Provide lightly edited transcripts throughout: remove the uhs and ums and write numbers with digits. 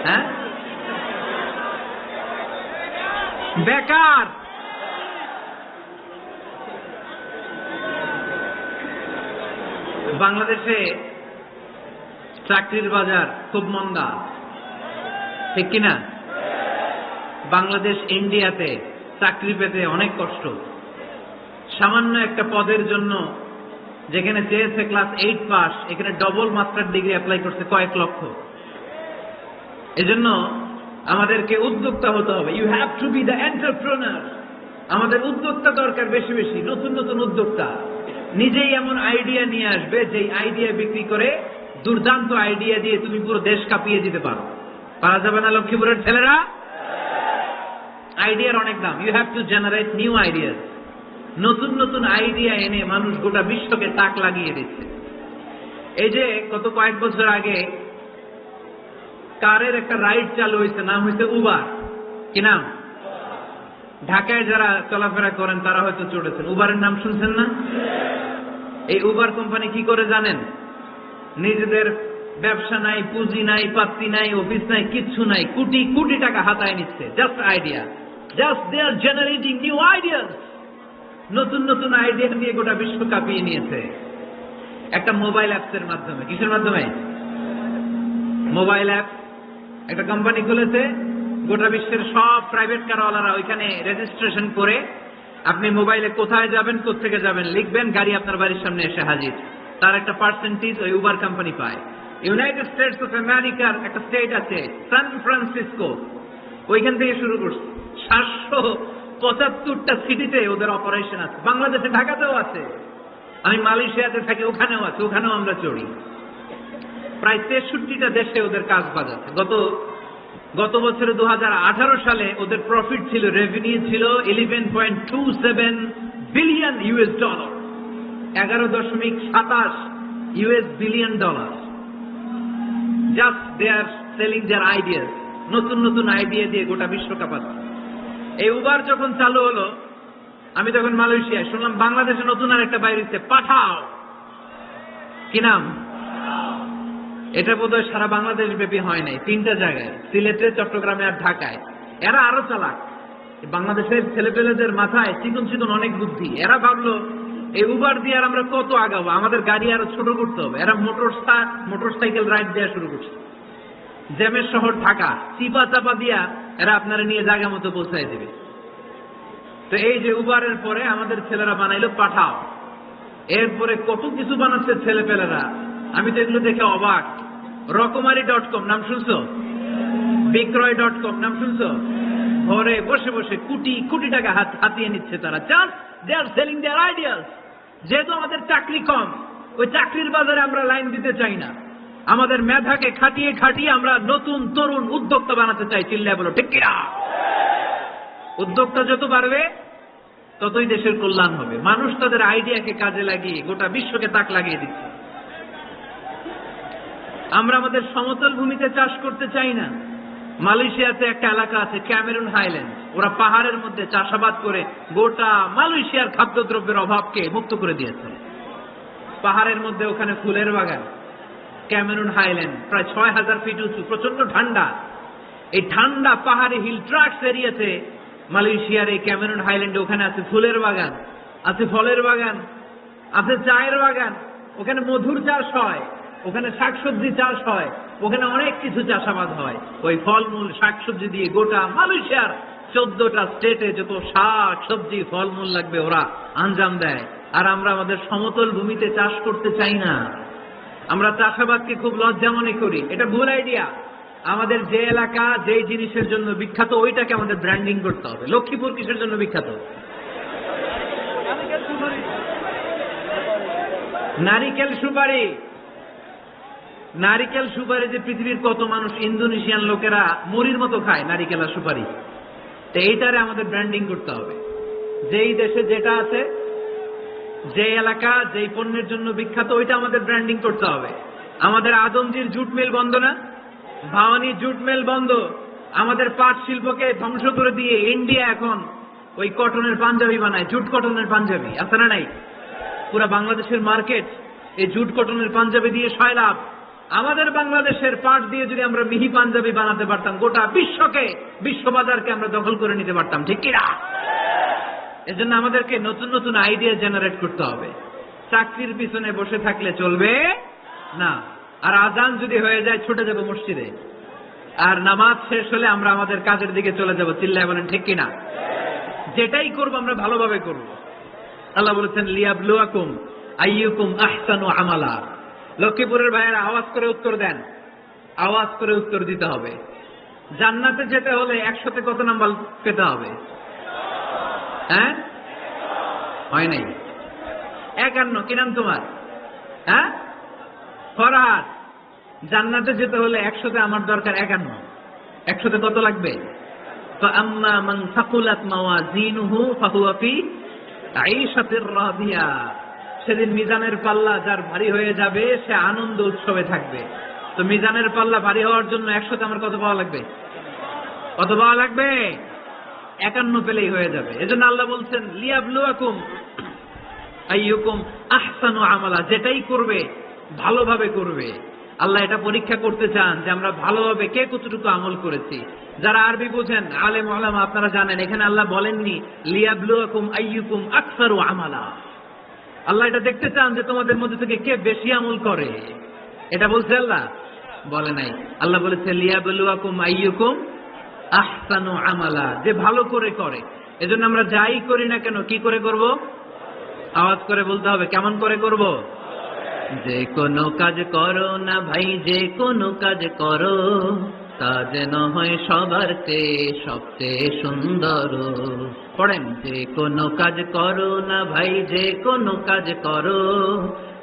হ্যাঁ, বেকার। বাংলাদেশে চাকরির বাজার খুব মন্দা, ঠিক কিনা? বাংলাদেশ ইন্ডিয়াতে চাকরি পেতে অনেক কষ্ট। সামান্য একটা পদের জন্য যেখানে চেয়েছে ক্লাস 8 পাস, এখানে ডবল মাস্টার ডিগ্রি অ্যাপ্লাই করছে কয়েক লক্ষ। এজন্য আমাদেরকে উদ্যোক্তা হতে হবে। You have to be the entrepreneur. আমাদের উদ্যোক্তা দরকার, বেশি বেশি নতুন নতুন উদ্যোক্তা। নিজেই এমন আইডিয়া নিয়ে আসবে যেই আইডিয়া বিক্রি করে দুর্দান্ত আইডিয়া দিয়ে তুমি পুরো দেশ কাঁপিয়ে দিতে পারো। পারা যাবে না লক্ষ্মীপুরের ছেলেরা? আইডিয়ার অনেক দাম। You have to generate new ideas. নতুন নতুন আইডিয়া এনে মানুষ গোটা বিশ্বকে তাক লাগিয়ে দিচ্ছে। এই যে গত কয়েক বছর আগে কারের একটা রাইড চালু হয়েছে, নাম হয়েছে উবার। কি নাম? ঢাকায় যারা চলাফেরা করেন তারা হয়তো চড়েছেন। উবারের নাম শুনছেন না? এই উবার কোম্পানি কি করে জানেন? নিজেদের ব্যবসা নাই, পুঁজি নাই, পাত্তি নাই, অফিস নাই, কিচ্ছু নাই, কোটি কোটি টাকা হাতায় নিচ্ছে। Just idea, just they are generating new ideas. নতুন নতুন আইডিয়া নিয়ে গোটা বিশ্ব কাঁপিয়ে নিয়েছে একটা মোবাইল অ্যাপসের মাধ্যমে। কিসের মাধ্যমে? Mobile app. একটা কোম্পানি খুলেছে, গোটা বিশ্বের সব প্রাইভেট কারওয়ালারা ওইখানে রেজিস্ট্রেশন করে আপনি মোবাইলে কোথায় যাবেন, কোত্থেকে যাবেন লিখবেন, গাড়ি আপনার বাড়ির সামনে এসে হাজির। তার একটা পার্সেন্টেজ ওই উবার কোম্পানি পায়। ইউনাইটেড স্টেটস অফ আমেরিকার একটা স্টেট আছে সান ফ্রান্সিসকো, ওইখান থেকে শুরু করছে। 775টা সিটিতে ওদের অপারেশন আছে। বাংলাদেশে ঢাকাতেও আছে। আমি মালয়েশিয়াতে থাকি, ওখানেও আছে, ওখানেও আমরা চড়ি। প্রায় 63টা দেশে ওদের কাজ বাজ আছে। গত বছরে 2018 সালে ওদের প্রফিট ছিল, রেভিনিউ ছিল 11.27 billion US dollar, 11.27 US billion dollar. Just they are selling their ideas. নতুন নতুন আইডিয়া দিয়ে গোটা বিশ্ব কাঁপাচ্ছে। এই উবার যখন চালু হলো, আমি তখন মালয়েশিয়ায়, শুনলাম বাংলাদেশে নতুন আর একটা বাইরে হচ্ছে, পাঠাও। কি নাম? এটা বোধহয় সারা বাংলাদেশ ব্যাপী হয় নাই, 3টা জায়গায়, সিলেটে, চট্টগ্রামে আর ঢাকায়। এরা আরো চালাক। বাংলাদেশের ছেলেপেলেদের মাথায় চিকন চিকন অনেক বুদ্ধি। এরা ভাবলো এই উবার দিয়ে আর আমরা কত আগাবো, আমাদের গাড়ি আরো ছোট করতে হবে। এরা মোটরসাইকেল রাইড দেওয়া শুরু করছে। জ্যামের শহর ঢাকা, চিপা চাপা দিয়া এরা আপনারা নিয়ে জায়গা মতো পৌঁছায় দেবে। তো এই যে উবারের পরে আমাদের ছেলেরা বানাইলো পাঠাও। এরপরে কত কিছু বানাচ্ছে ছেলেপেলেরা, আমি তো এগুলো দেখে অবাক। রকমারি.com নাম শুনছো? বিক্রয়.com নাম শুনছো? ঘরে বসে বসে কোটি কোটি টাকা হাতিয়ে নিচ্ছে তারা। Just they are selling their ideas. যেহেতু আমাদের চাকরি কম, ওই চাকরির বাজারে আমরা লাইন দিতে চাই না। আমাদের মেধাকে খাটিয়ে খাটিয়ে আমরা নতুন তরুণ উদ্যোক্তা বানাতে চাই। চিল্লায় বলো ঠিক কিনা? উদ্যোক্তা যত বাড়বে ততই দেশের কল্যাণ হবে। মানুষ তাদের আইডিয়াকে কাজে লাগিয়ে গোটা বিশ্বকে তাক লাগিয়ে দিচ্ছে। আমরা আমাদের সমতল ভূমিতে চাষ করতে চাই না। মালয়েশিয়াতে একটা এলাকা আছে ক্যামেরুন হাইল্যান্ড, ওরা পাহাড়ের মধ্যে চাষাবাদ করে গোটা মালয়েশিয়ার খাদ্যদ্রব্যের অভাবকে মুক্ত করে দিয়েছে। পাহাড়ের মধ্যে ওখানে ফুলের বাগান। ক্যামেরুন হাইল্যান্ড প্রায় 6000 ফিট উঁচু, প্রচন্ড ঠান্ডা। এই ঠান্ডা পাহাড়ি হিল ট্রাক্স এরিয়াতে মালয়েশিয়ার এই ক্যামেরুন হাইল্যান্ডে ওখানে আছে ফুলের বাগান, আছে ফলের বাগান, আছে চায়ের বাগান। ওখানে মধুর চাষ হয়, ওখানে শাকসবজি চাষ হয়, ওখানে অনেক কিছু চাষাবাদ হয়। ওই ফলমূল শাকসবজি দিয়ে গোটা মালয়েশিয়ার 14টা স্টেটে যত শাক সবজি ফলমূল লাগবে ওরা আঞ্জাম দেয়। আর আমরা আমাদের সমতল ভূমিতে চাষ করতে চাই না। আমরা চাষাবাদকে খুব লজ্জা মনে করি। এটা ভুল আইডিয়া। আমাদের যে এলাকা যে জিনিসের জন্য বিখ্যাত ওইটাকে আমাদের ব্র্যান্ডিং করতে হবে। লক্ষ্মীপুর কিসের জন্য বিখ্যাত? নারিকেল সুপারি। নারিকেল সুপারি যে পৃথিবীর কত মানুষ, ইন্দোনেশিয়ান লোকেরা মুড়ির মতো খায় নারিকেল আর সুপারি। তো এইটারে আমাদের ব্র্যান্ডিং করতে হবে। যেই দেশে যেটা আছে, যে এলাকা যেই পণ্যের জন্য বিখ্যাত ওইটা আমাদের ব্র্যান্ডিং করতে হবে। আমাদের আদমজির জুট মিল বন্ধ না? ভাওয়ানি জুট মিল বন্ধ। আমাদের পাট শিল্পকে ধ্বংস করে দিয়ে ইন্ডিয়া এখন ওই কটনের পাঞ্জাবি বানায়, জুট কটনের পাঞ্জাবি। আছে না নাই? পুরা বাংলাদেশের মার্কেট এই জুট কটনের পাঞ্জাবি দিয়ে সয়লাভ। আমাদের বাংলাদেশের পাট দিয়ে যদি আমরা মিহি পাঞ্জাবি বানাতে পারতাম, গোটা বিশ্ববাজারকে আমরা দখল করে নিতে পারতাম, ঠিক কিনা? এজন্য আমাদেরকে নতুন নতুন আইডিয়া জেনারেট করতে হবে। চাকরির পিছনে বসে থাকলে চলবে না। আর আজান যদি হয়ে যায় ছুটে যাব মসজিদে, আর নামাজ শেষ হলে আমরা আমাদের কাজের দিকে চলে যাব। চিল্লায় বলেন ঠিক কিনা? যেটাই করব আমরা ভালোভাবে করব। আল্লাহ বলেছেন লিয়াবলুয়াকুম আইয়ুকুম আহসানু আমালা। লক্ষ্মীপুরের ভাইয়েরা আওয়াজ করে উত্তর দেন, আওয়াজ করে উত্তর দিতে হবে। জান্নাতে যেতে হলে 100তে কত নাম্বার পেতে হবে? হ্যাঁ, হয় নাই 51। কি নাম তোমার? হ্যাঁ, ফরহাদ। জান্নাতে যেতে হলে 100তে আমার দরকার 51। 100তে কত লাগবে? فأما من ثقلت موازينه فهو في عيشة راضية। সেদিন মিজানের পাল্লা যার ভারী হয়ে যাবে সে আনন্দ উৎসবে থাকবে। তো মিজানের পাল্লা ভারী হওয়ার জন্য 100তে আমার কত পাওয়া লাগবে? কত পাওয়া লাগবে? 51 পেলেই হয়ে যাবে। এজন্য আল্লাহ বলছেন লিয়াবলুয়াকুম আইয়ুকুম আহসানু আমালা। যেটাই করবে ভালোভাবে করবে। আল্লাহ এটা পরীক্ষা করতে চান যে আমরা ভালোভাবে কে কতটুকু আমল করেছি। যারা আরবি বোঝেন আলেম ওলামা আপনারা জানেন, এখানে আল্লাহ বলেননি লিয়াবলুয়াকুম আইয়ুকুম আকসারু আমালা। আল্লাহ এটা দেখতে চান যে তোমাদের মধ্যে থেকে কে বেশি আমল করে। এটা বলছে আল্লাহ? বলে নাই। আল্লাহ বলেছে লিয়াবলুয়াকুম আইয়ুকুম আহসানু আমালা, যে ভালো করে করে। এজন্য আমরা যাই করি না কেন কি করে করব? আওয়াজ করে বলতে হবে। কেমন করে করব? যে কোনো কাজ করো না ভাই, যে কোনো কাজ করো তা যেন হয় সবার চেয়ে সবচেয়ে সুন্দর। পড়েন, যে কোনো কাজ করো না ভাই, যে কোনো কাজ করো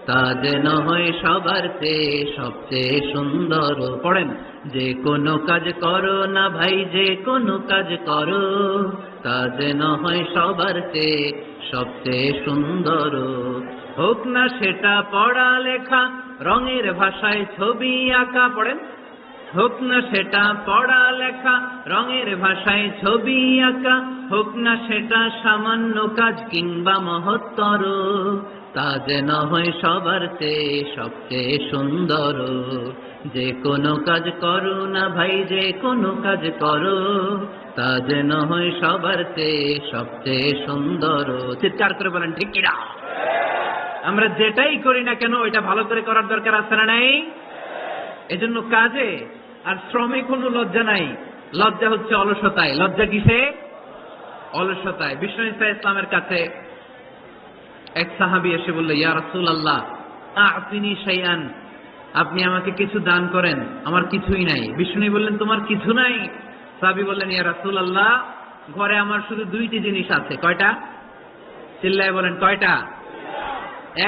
তা যেন হয় সবার চেয়ে সবচেয়ে সুন্দর। পড়েন, যে কোনো কাজ করো না ভাই, যে কোনো কাজ করো তা যেন হয় সবার চেয়ে সবচেয়ে সুন্দর। হোক না সেটা পড়া লেখা, রঙের ভাষায় ছবি আঁকা। পড়েন, হোক না সেটা পড়া লেখা, রঙের ভাষায় ছবি আঁকা। হোক না সেটা সামান্য কাজ কিংবা মহত্তর, তা যেন হয় সবার চেয়ে সবচেয়ে সুন্দর। যে কোনো কাজ করো না ভাই, যে কোনো কাজ করো তা যেন হয় সবার চেয়ে সবচেয়ে সুন্দর। চিৎকার করে বলেন ঠিক কিনা? আমরা যেটাই করি না কেন ওইটা ভালো করে করার দরকার আছে না নাই? এজন্য কাজে আর শ্রমে কোনো লজ্জা নাই। লজ্জা হচ্ছে অলসতায়। লজ্জা কিসে? অলসতায়। বিষ্ণু ইসলামের কাছে এক সাহাবী এসে বলল, ইয়া রাসূলুল্লাহ আ'তিনি শাইআন, আপনি আমাকে কিছু দান করেন, আমার কিছুই নাই। বিষ্ণু বললেন, তোমার কিছু নাই? সাহাবী বললেন, ইয়া রাসূলুল্লাহ ঘরে আমার শুধু 2টি জিনিস আছে। কয়টা? চিল্লায় বলেন কয়টা?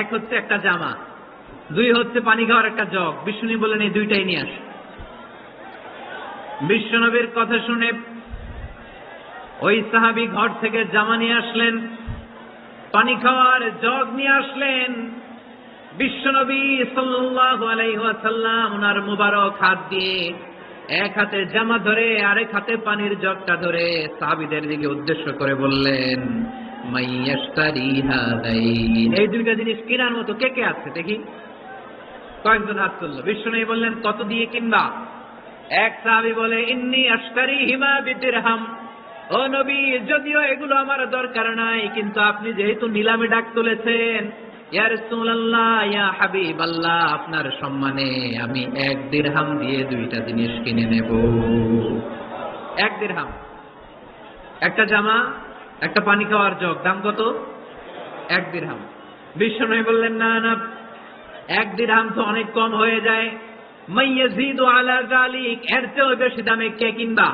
এক হচ্ছে একটা জামা, 2 হচ্ছে পানি খাওয়ার একটা জগ। বিষ্ণু বললেন, এই 2টাই নিয়ে আস। বিশ্বনবীর কথা শুনে ওই সাহাবী ঘর থেকে জামা নিয়ে আসলেন, পানি খাওয়ার জগ নিয়ে আসলেন। বিশ্বনবী সাল্লাল্লাহু আলাইহি ওয়াসাল্লাম ওনার মুবারক হাত দিয়ে এক হাতে জামা ধরে আরেক হাতে পানির জগটা ধরে সাহাবীদের দিকে উদ্দেশ্য করে বললেন, মাইয়াশতারি হাদাইন, এই 2টা জিনিস কেনার মতো কে কে আছে দেখি? কয়েকজন হাত তুলল। বিশ্বনবী বললেন, কত দিয়ে কিনবা? এক সাহাবী বলে, ইন্নী আশতারিহিমা বিদিরহাম। ও নবী, যদিও এগুলো আমার দরকার নাই, কিন্তু আপনি যেহেতু নিলামে ডাক তুলেছেন, ইয়া রাসূলুল্লাহ ইয়া হাবিবাল্লাহ, আপনার সম্মানে আমি 1 দিরহাম দিয়ে 2টা জিনিস কিনে নেব। 1 দিরহাম, একটা জামা, একটা পানি খাওয়ার জগ, দাম কত? 1 দিরহাম। বিশ্বনবী বললেন, না না, 1 দিরহাম তো অনেক কম হয়ে যায়। মাইয়াজিদু আলা যালিক, এর চেয়ে বেশি দামে কে কিনবা?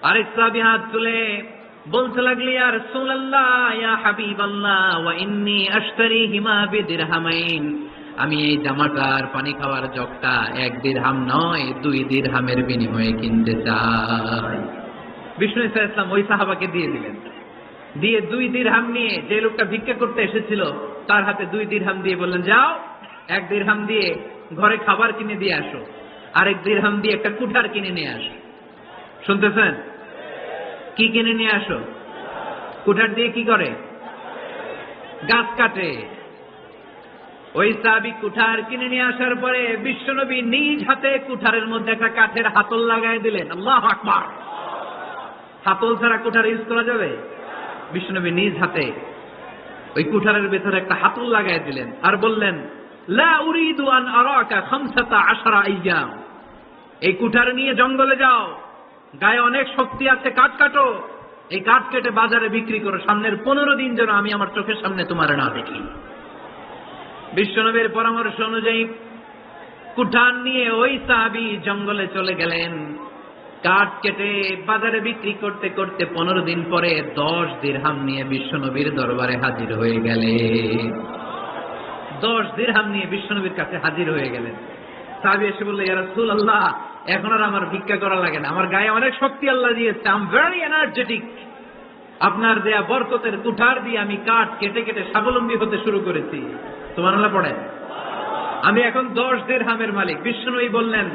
আরেক সাহাবী হাত তুলে বলতে লাগলি, ইয়া রাসূলুল্লাহ ইয়া হাবিবাল্লাহ ওয়া ইন্নী আশতারিহিমা বিদিরহামাইন, আমি এই জামাটার পানি খাওয়ার জগটা 1 দিরহাম নয় 2 দিরহামের বিনিময়ে কিনতে চাই। বিষ্ণু ইসলাম ওই সাহাবাকে দিয়ে দিলেন। দিয়ে 2 দিরহাম নিয়ে যে লোকটা ভিক্ষা করতে এসেছিল তার হাতে 2 দিরহাম দিয়ে বললেন, যাও 1 দিরহাম দিয়ে ঘরে খাবার কিনে দিয়ে আসো, আর 1 দিরহাম দিয়ে একটা কুঠার কিনে নিয়ে আসো। শুনতেছেন? কি কিনে নিয়ে আসো? কুঠার দিয়ে কি করে? গাছ কাটে। ওই সাহাবী কুঠার কিনে নিয়ে আসার পরে বিশ্বনবী নিজ হাতে কুঠারের মধ্যে একটা কাঠের হাতল লাগাই দিলেন। আল্লাহু আকবার। হাতল ছাড়া কুঠার ইউজ করা যাবে? বিশ্বনবী নিজ হাতে ওই কুঠারের ভেতরে একটা হাতল লাগাই দিলেন আর বললেন, লা উরিদু আন আরাকা 15 আইয়াম। এই কুঠার নিয়ে জঙ্গলে যাও, গায়ে অনেক শক্তি আছে, কাঠ কাটো, এই কাঠ কেটে বাজারে বিক্রি করো, সামনের 15 দিন যেন আমি আমার চোখের সামনে তোমার না দেখি। বিশ্বনবীর পরামর্শ অনুযায়ী কুঠার নিয়ে ওই সাহাবী জঙ্গলে চলে গেলেন। কাঠ কেটে বাজারে বিক্রি করতে করতে 15 দিন পরে 10 দিরহাম নিয়ে বিশ্বনবীর দরবারে হাজির হয়ে গেলেন। 10 দিরহাম নিয়ে বিশ্বনবীর কাছে হাজির হয়ে গেলেন। সাহাবী এসে বলল, ইয়া রাসূলুল্লাহ, এখন আর আমার ভিক্ষা করা লাগে না, আমার গায়ে অনেক শক্তি আল্লাহ দিয়েছে, আই এম ভেরি এনার্জেটিক। আপনার দেয়া বরকতের কুঠার দিয়ে আমি কাঠ কেটে কেটে স্বাবলম্বী হতে শুরু করেছি। সুবহানাল্লাহ পড়েন। আমি এখন 10 দিরহামের মালিক। বিশ্বনবী বললেন,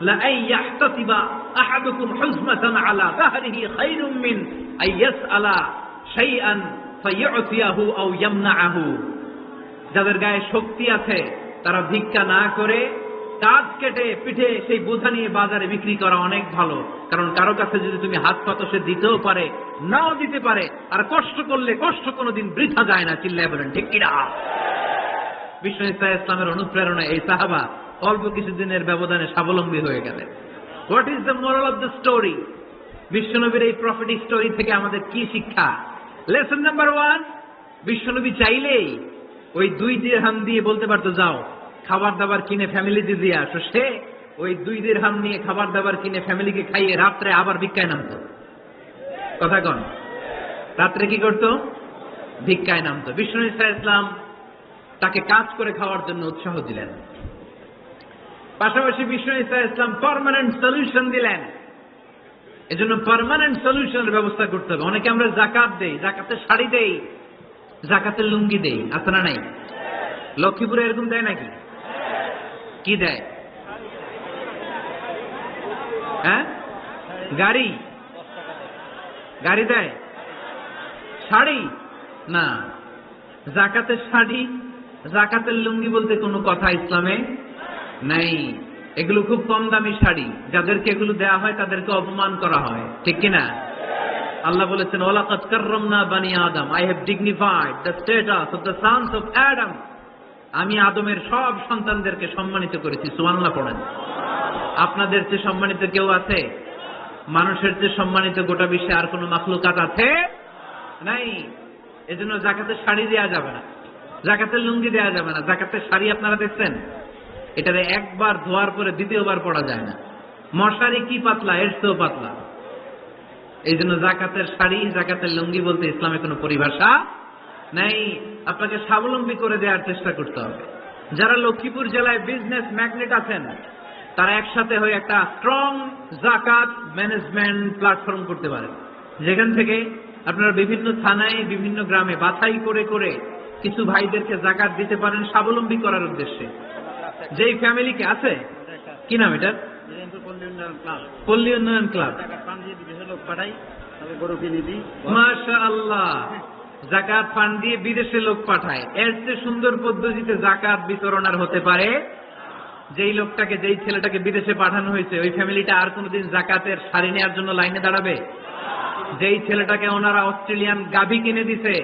লা আইয়াহতাসিবা আহাদুকুম হুজমাতান আলা যাহরিহি খায়রুম মিন আইয়াসআলা শাইআন ফায়ু'তিয়াহু আও ইয়ামনাহু। যাদের গায়ে শক্তি আছে তারা ভিক্ষা না করে কাঠ কেটে পিঠে সেই বোঝা নিয়ে বাজারে বিক্রি করা অনেক ভালো। কারণ কারো কাছে যদি তুমি হাত পাতো, সে দিতেও পারে, নাও দিতে পারে, আর কষ্ট করলে কষ্ট কোনোদিন বৃথা যায় না। চিল্লায় বলেন ঠিক কিনা? বিষ্ণু ইসলামের অনুপ্রেরণায় এই সাহাবা অল্প কিছুদিনের ব্যবধানে স্বাবলম্বী হয়ে গেলেন। What is the moral of the story? বিশ্বনবীর এই প্রফিটিক স্টোরি থেকে আমাদের কি শিক্ষা? লেসন নাম্বার 1, বিশ্বনবী চাইলেই ওই 2 দিরহাম দিয়ে বলতে পারতো, যাও খাবার দাবার কিনে ফ্যামিলিতে দিয়ে আসো। সে ওই 2 দিরহাম নিয়ে খাবার দাবার কিনে ফ্যামিলিকে খাইয়ে রাত্রে আবার ভিক্ষায় নামতো। কথা কন, রাত্রে কি করতো? ভিক্ষায় নামতো। বিষ্ণু ইসলাম তাকে কাজ করে খাওয়ার জন্য উৎসাহ দিলেন। পাশাপাশি বিষ্ণু ইসলাম পার্মানেন্ট সলিউশন দিলেন। এজন্য পার্মানেন্ট সলিউশনের ব্যবস্থা করতে হবে। অনেকে আমরা যাকাত দেই, যাকাতের শাড়ি দেই, যাকাতের লুঙ্গি দেই, আছে না নাই? লক্ষ্মীপুরে এরকম দেয় নাকি? কি দেয়? হ্যাঁ, গাড়ি গাড়ি দেয়, শাড়ি না। যাকাতের শাড়ি, যাকাতের লুঙ্গি বলতে কোনো কথা ইসলামে নাই। এগুলো খুব কম দামি শাড়ি, যাদেরকে এগুলো দেয়া হয় তাদেরকে অপমান করা হয়, ঠিক কিনা? আল্লাহ বলেছেন, ওয়ালাকাদ কাররামনা বানি আদম, I have dignified the status of the sons of Adam. আমি আদমের সব সন্তানদেরকে সম্মানিত করেছি। সুবহানাল্লাহ পড়েন। আপনাদের চেয়ে সম্মানিত কেউ আছে? মানুষের চেয়ে সম্মানিত গোটা বিশ্বে আর কোনো মাখলুকাত আছে? নাই। এজন্য যাকাতের শাড়ি দেয়া যাবে না, যাকাতের লুঙ্গি দেয়া যাবে না। যাকাতের শাড়ি আপনারা দেখছেন, এটাতে একবার ধোয়ার পরে দ্বিতীয়বার পরা যায় না। মশারি কি পাতলা, এর চেয়েও পাতলা। এই জন্য যাকাতের শাড়ি, যাকাতের লুঙ্গি বলতে ইসলামে কোনো পরিভাষা নাই। আপনাকে স্বাবলম্বী করে দেওয়ার চেষ্টা করতে হবে। যারা লক্ষ্মীপুর জেলায় বিজনেস ম্যাগনেট আছেন, তারা একসাথে হয়ে একটা স্ট্রং যাকাত ম্যানেজমেন্ট প্ল্যাটফর্ম করতে পারেন, যেখান থেকে আপনারা বিভিন্ন থানায়, বিভিন্ন গ্রামে বাছাই করে করে কিছু ভাইদেরকে যাকাত দিতে পারেন স্বাবলম্বী করার উদ্দেশ্যে। যেই ফ্যামিলিকে আছে, কি নাম এটা? পল্লী উন্নয়ন ক্লাব। মাশাআল্লাহ, যাকাত ফান্ড দিয়ে বিদেশে লোক পাঠায়। এর চেয়ে সুন্দর পদ্ধতিতে যাকাত বিতরণ আর হতে পারে? যেই লোকটাকে, যেই ছেলেটাকে বিদেশে পাঠানো হয়েছে, ওই ফ্যামিলিটা আর কোনোদিন যাকাতের শাড়ি নেওয়ার জন্য লাইনে দাঁড়াবে? যেই ছেলেটাকে ওনারা অস্ট্রেলিয়ান গাভী কিনে দিছে,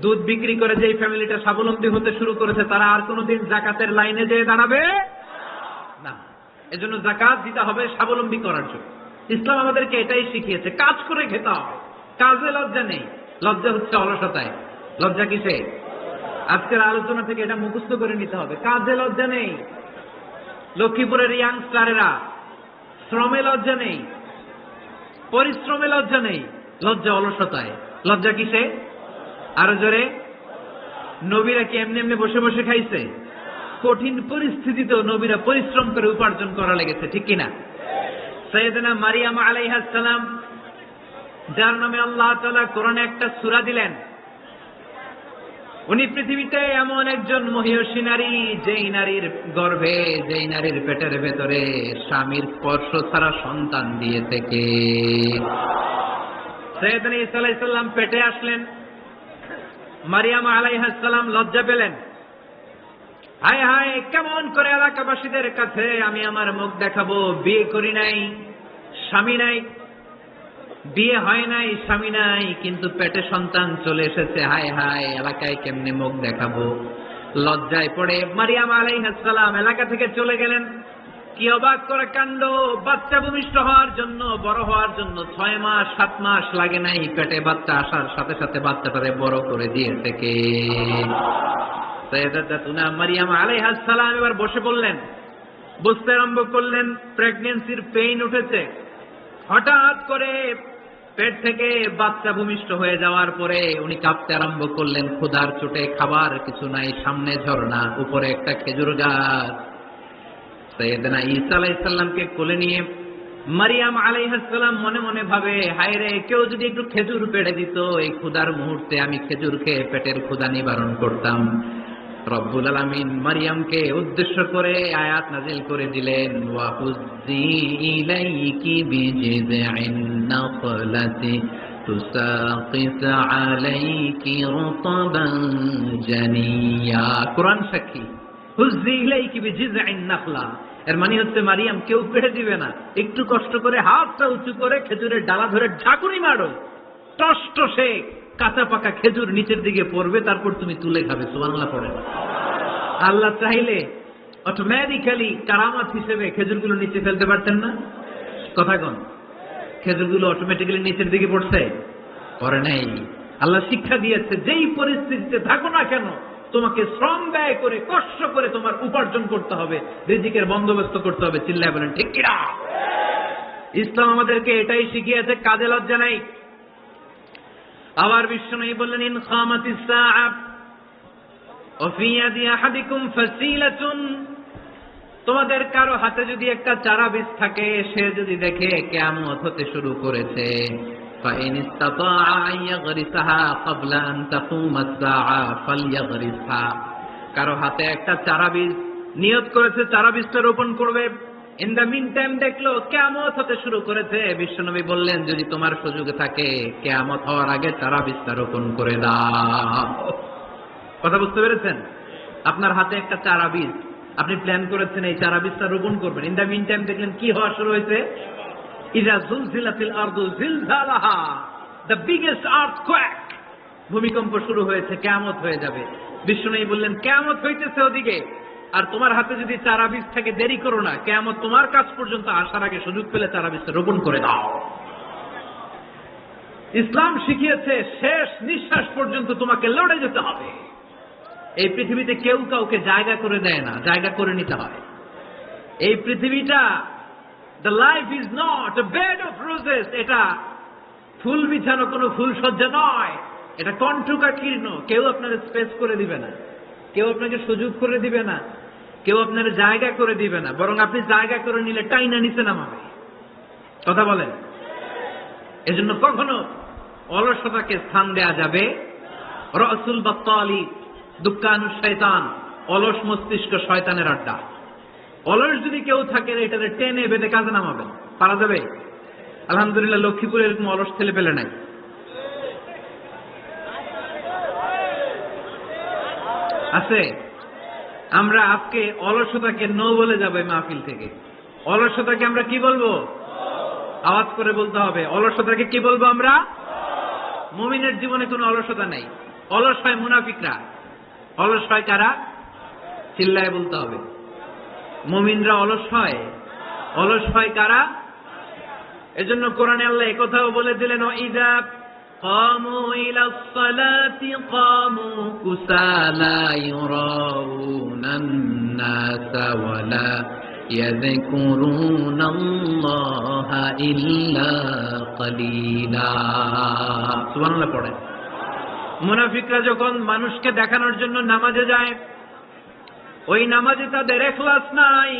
দুধ বিক্রি করে যেই ফ্যামিলিটা স্বাবলম্বী হতে শুরু করেছে, তারা আর কোনোদিন যাকাতের লাইনে যেয়ে দাঁড়াবে না। এজন্য যাকাত দিতে হবে স্বাবলম্বী করার জন্য। ইসলাম আমাদেরকে এটাই শিখিয়েছে, কাজ করে খেতে হবে। কাজে লজ্জা নেই, লজ্জা হচ্ছে অলসতায়। লজ্জা কিসে? আজকের আলোচনা থেকে এটা মুখস্থ করে নিতে হবে, কাজে লজ্জা নেই। লক্ষ্মীপুরের ইয়াংস্টারেরা শ্রমে লজ্জা নেই, পরিশ্রমে লজ্জা নেই, লজ্জা অলসতায়। লজ্জা কিসে? আরো জোরে। নবীরা কি এমনি এমনি বসে বসে খাইছে? কঠিন পরিস্থিতিতেও নবীরা পরিশ্রম করে উপার্জন করা লেগেছে, ঠিক কিনা? সাইয়েদনা মারিয়াম আলাইহিস সালাম, যার নামে আল্লাহ তাআলা কোরআনে একটা সূরা দিলেন, উনি পৃথিবীতে এমন একজন মহিয়সী নারী, যেই নারীর গর্ভে, যেই নারীর পেটের ভেতরে স্বামীর স্পর্শ ছাড়া সন্তান দিয়ে থেকে। সাইয়েদনা ঈসা আলাইহিস সালাম পেটে আসলেন, মারিয়াম আলাইহিস সালাম লজ্জা পেলেন। হায় হায়, কেমন করে এলাকাবাসীদের কাছে আমি আমার মুখ দেখাবো? বিয়ে করি নাই, স্বামী নাই, বিয়ে হয় নাই, স্বামী নাই, কিন্তু পেটে সন্তান চলে এসেছে। হায় হায়, এলাকায় কেমনে মুখ দেখাবো? লজ্জায় পড়ে মারিয়াম আলাইহিস সালাম এলাকা থেকে চলে গেলেন। কি অবাক করে কাণ্ড! বাচ্চা ভূমিষ্ঠ হওয়ার জন্য, বড় হওয়ার জন্য 6 মাস 7 মাস লাগে নাই, পেটে বাচ্চা আসার সাথে সাথে বাচ্চাটারে বড় করে দিয়েছে কে? সাইয়্যিদাতুনা মারিয়াম আলাইহিস সালাম এবার বসে পড়লেন, বুঝতে আরম্ভ করলেন প্রেগন্যান্সির পেইন উঠেছে। হঠাৎ করে পেট থেকে বাচ্চা ভূমিষ্ঠ হয়ে যাওয়ার পরে উনি কাঁপতে আরম্ভ করলেন। ক্ষুধার চোটে খাবার কিছু নাই, সামনে ঝর্ণা, উপরে একটা খেজুর গাছ। সাইয়েদনা ঈসা আলাইহিস সালামকে কোলে নিয়ে মারিয়াম আলাইহিস সালাম মনে মনে ভাবে, হায় রে, কেউ যদি একটু খেজুর পেড়ে দিত, এই ক্ষুধার মুহূর্তে আমি খেজুর খেয়ে পেটের ক্ষুধা নিবারণ করতাম। রব্বুল আলামিন মারিয়ামকে উদ্দেশ্য করে আয়াত নাযিল করে দিলেন, ওয়া হুজ্জি ইলাইকি বিজিযিন নাখলাতি তুসাকিত আলাইকি রুতাবান জানিয়া। কোরআন সাক্ষী, হুজ্জি ইলাইকি বিজিযিন নাখলা, এর মানে হচ্ছে মারিয়াম, কেউ পেড়ে দিবে না, একটু কষ্ট করে হাতটা উঁচু করে খেজুরের ডালা ধরে ঝাঁকুনি মারো, টসটসে কাঁচা পাকা খেজুর নিচের দিকে পড়বে, তারপর তুমি তুলে খাবে। সুবহানাল্লাহ পড়ে। আল্লাহ চাইলে অটোমেটিক্যালি কারামাত হিসেবে খেজুরগুলো নিচে ফেলতে পারতেন না? কথা কোন? খেজুরগুলো অটোমেটিক্যালি নিচের দিকে পড়ছে? পড়ে নাই। আল্লাহ শিক্ষা দিয়েছে, যেই পরিস্থিতিতে থাকো না কেন, তোমাকে শ্রম ব্যয় করে কষ্ট করে তোমার উপার্জন করতে হবে, রিজিকের বন্দোবস্ত করতে হবে। চিল্লায় বলেন ঠিক কিনা? ইসলাম আমাদেরকে এটাই শিখিয়েছে, কাজে লজ্জা নাই। আবার বিশ্বনবী বললেন, ইন খামাতিস সাআ ওয়া ফি ইয়াদি আহাদিকুম ফাসিলাতুন, তোমাদের কারো হাতে যদি একটা চারা বীজ থাকে, সে যদি দেখে কিয়ামত হতে শুরু করেছে, ফাইন ইসতাতা আন ইয়াগরিসাহা ক্বাবলা আন তাকুমাস সাআ ফালইয়াগরিসহা, কারো হাতে একটা চারা বীজ নিয়ত করেছে, চারা বীজটা রোপণ করবে, ইন দ্য মিন টাইম দেখলো কিয়ামত হতে শুরু করেছে, বিশ্বনবী বললেন, যদি তোমার সুযোগ থাকে কিয়ামত হওয়ার আগে চারা বীজটা রোপণ করে দাও। কথা বুঝতে পেরেছেন? আপনার হাতে একটা চারা বীজ, আপনি প্ল্যান করেছেন এই চারা বীজটা রোপণ করবেন, ইন দ্য মিন টাইম দেখলেন কি হওয়া শুরু হয়েছে? ইযা যুলজিলাতিল আরদু জিলজালাহা, দ্য বিগেস্ট আর্থকোয়েক, ভূমিকম্প শুরু হয়েছে, কিয়ামত হয়ে যাবে। বিশ্বনবী বললেন, কিয়ামত হইতেছে ওদিকে, আর তোমার হাতে যদি চারা বীজ থাকে, দেরি করো না, কিয়ামত তোমার কাছ পর্যন্ত আসার আগে সুযোগ পেলে চারা বীজটা রোপণ করে দাও। ইসলাম শিখিয়েছে শেষ নিঃশ্বাস পর্যন্ত তোমাকে লড়ে যেতে হবে। এই পৃথিবীতে কেউ কাউকে জায়গা করে দেয় না, জায়গা করে নিতে হয়। এই পৃথিবীটা, the life is not a bed of roses, এটা ফুল বিছানো কোনো ফুল সজ্জা নয়, এটা কণ্ঠকাকীর্ণ। কেউ আপনার স্পেস করে দিবে না, কেউ আপনাকে সুযোগ করে দিবে না, কেউ আপনার জায়গা করে দিবে না, বরং আপনি জায়গা করে নিলে টাইনা নিচে নামাবে। কথা বলেন? এজন্য কখনো অলসতাকে স্থান দেয়া যাবে। রাসূল বাত্তালি দুক্কানুশ শয়তান, অলস মস্তিষ্ক শয়তানের আড্ডা। অলস যদি কেউ থাকে, এটাতে টেনে বেঁধে কাজে নামাবেন, পারা যাবে? আলহামদুলিল্লাহ, লক্ষ্মীপুরে এরকম অলস ছেলে পেলে নাই। আছে? আমরা আজকে অলসতাকে নো বলে যাবো এই মাহফিল থেকে। অলসতাকে আমরা কি বলবো? আওয়াজ করে বলতে হবে, অলসতাকে কি বলবো আমরা? মুমিনের জীবনে কোনো অলসতা নেই। অলস হয় মুনাফিকরা। অলস হয় কারা? চিল্লায় বলতে হবে। মুমিনরা অলস হয়? অলস হয় কারা? এজন্য কোরআনে আল্লাহ একথাও বলে দিলেন, ওয়াইযা কামু ইলাস সালাতি কামু কুসালা ইউরাউনান নাসা ওয়ালা ইয়াযকুরুনাল্লাহা ইল্লা কালিলা। সুবহানাল্লাহ পড়ে। মুনাফিকরা যখন মানুষকে দেখানোর জন্য নামাজে যায়, ওই নামাজে তাদের ইখলাস নাই,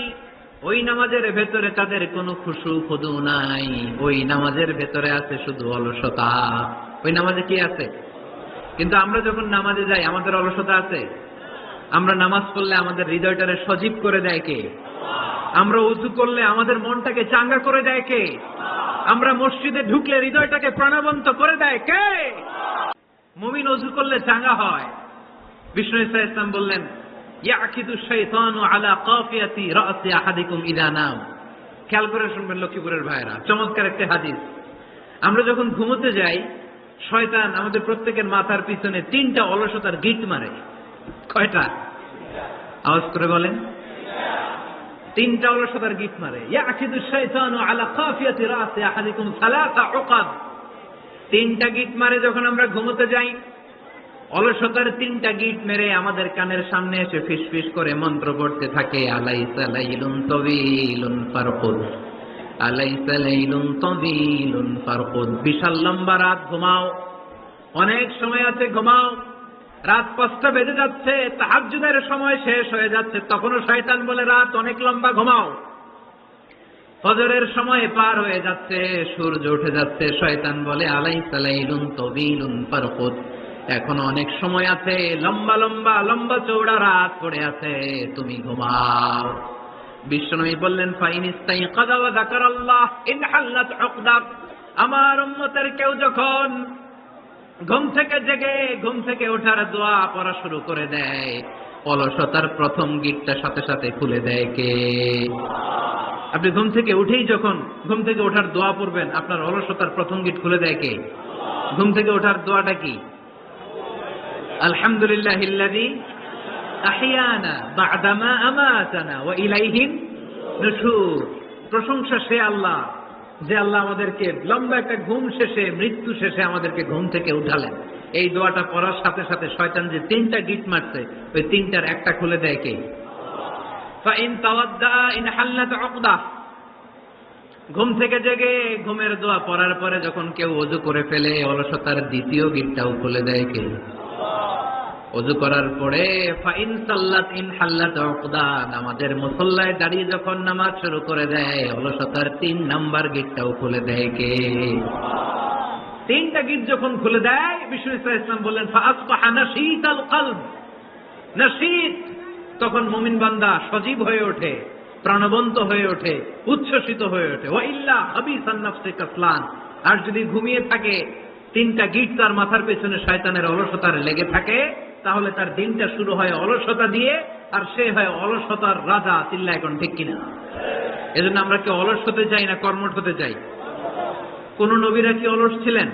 ওই নামাজের ভেতরে তাদের কোনো খুশু খুদু নাই, ওই নামাজের ভেতরে আছে শুধু অলসতা। ওই নামাজে কি আছে? কিন্তু আমরা যখন নামাজে যাই, আমাদের অলসতা আছে? আমরা নামাজ পড়লে আমাদের হৃদয়টারে সজীব করে দেয় কে? আমরা ওযু করলে আমাদের মনটাকে চাঙ্গা করে দেয় কে? আমরা মসজিদে ঢুকলে হৃদয়টাকে প্রাণবন্ত করে দেয় কে? মুমিন ওযু করলে চাঙ্গা হয়। বিষ্ণু ইসা ইসলাম বললেন, ইয়াকিদু শাইতানু আলা কাফিয়াতি রাসি আহাদিকুম ইযা নাম। খেয়াল করে শুনবেন লক্ষ্মীপুরের ভাইরা, চমৎকার একটা হাদিস। আমরা যখন ঘুমোতে যাই, শয়তান আমাদের প্রত্যেকের মাথার পিছনে 3টা অলসতার গিট মারে। কয়টা? আওয়াজ করে বলেন। 3টা অলসতার গিট মারে। ইয়াকিদু শাইতানু আলা কাফিয়াতি রাসি আহাদিকুম সালাসা উকাদ। 3টা গিট মারে যখন আমরা ঘুমোতে যাই। অলসতার 3টা গিট মেরে আমাদের কানের সামনে এসে ফিসফিস করে মন্ত্র পড়তে থাকে, আলাইসা লাইলুন তাওয়িলুন ফারকুদ, আলাইসা লাইলুন তাওয়িলুন ফারকুদ। বিশাল লম্বা রাত, ঘুমাও। অনেক সময় আছে, ঘুমাও। রাত 5টা বেজে যাচ্ছে, তাহাজ্জুদের সময় শেষ হয়ে যাচ্ছে, তখনও শয়তান বলে রাত অনেক লম্বা, ঘুমাও। ফজরের সময় পার হয়ে যাচ্ছে, সূর্য উঠে যাচ্ছে, শয়তান বলে আলাইসা লাইলুন তাওয়িলুন ফারকুদ, এখনো অনেক সময় আছে, লম্বা লম্বা লম্বা চৌড়া রাত পড়ে আছে, তুমি ঘুমাও। বিশ্বনবী বললেন ফাইন ইস্তাইকাযা ওয়া যাকারাল্লাহ ইনহাল্লাত উকদা। আমার উম্মতের কেউ যখন ঘুম থেকে জেগে ঘুম থেকে ওঠার দোয়া পড়া শুরু করে দেয়, অলসতার প্রথম গিটটা সাথে সাথে খুলে দেয় কে? আপনি ঘুম থেকে উঠেই যখন ঘুম থেকে ওঠার দোয়া পড়বেন, আপনার অলসতার প্রথম গিট খুলে দেয় কে? ঘুম থেকে ওঠার দোয়াটা কি? আলহামদুলিল্লাহিল্লাযী আহইয়ানা বা'দামা আমাতানা ওয়া ইলাইহিন নুশুর। প্রশংসা সে আল্লাহ, যে আল্লাহ আমাদেরকে লম্বা একটা ঘুম শেষে, মৃত্যু শেষে আমাদেরকে ঘুম থেকে উঠালেন। এই দোয়াটা পড়ার সাথে সাথে শয়তান যে 3টা গিট মারছে, ওই 3টার একটা খুলে দেয় কে? ফাইন তাওয়াদ্দা ইনহাল্লাত উকদা। ঘুম থেকে জেগে ঘুমের দোয়া পড়ার পরে যখন কেউ ওযু করে ফেলে, অলসতার দ্বিতীয় গিটটাও খুলে দেয় কে? ওযু করার পরে ফাইন সাল্লাত ইনহাল্লাত উকদা। নামাজের মুসল্লায় দাঁড়িয়ে যখন নামাজ শুরু করে দেয়, অলসতার 3 নাম্বার গিটটাও খুলে দেয় কে? 3টা গিট যখন খুলে দেয়, বিষ্ণু সাল্লাল্লাহু আলাইহি ওয়াসাল্লাম বললেন ফাআসবাহা নাশীতাল কলব। নাশীত, তখন মুমিন বান্দা সজীব হয়ে ওঠে, প্রাণবন্ত হয়ে ওঠে, উচ্ছ্বসিত হয়ে ওঠে। ওয়া ইল্লা হাবিসান নাফসি কাসলান। আর যদি ঘুমিয়ে থাকে, 3টা গিট তার মাথার পেছনে শয়তানের অলসতার লেগে থাকে, তাহলে তার দিনটা শুরু হয় অলসতা দিয়ে, আর সে হয় অলসতার রাজা। চিল্লা এখন ঠিক কিনা? এজন্য আমরা কি অলস হতে চাই না কর্মঠ হতে চাই? কোন নবীরা কি অলস ছিলেন?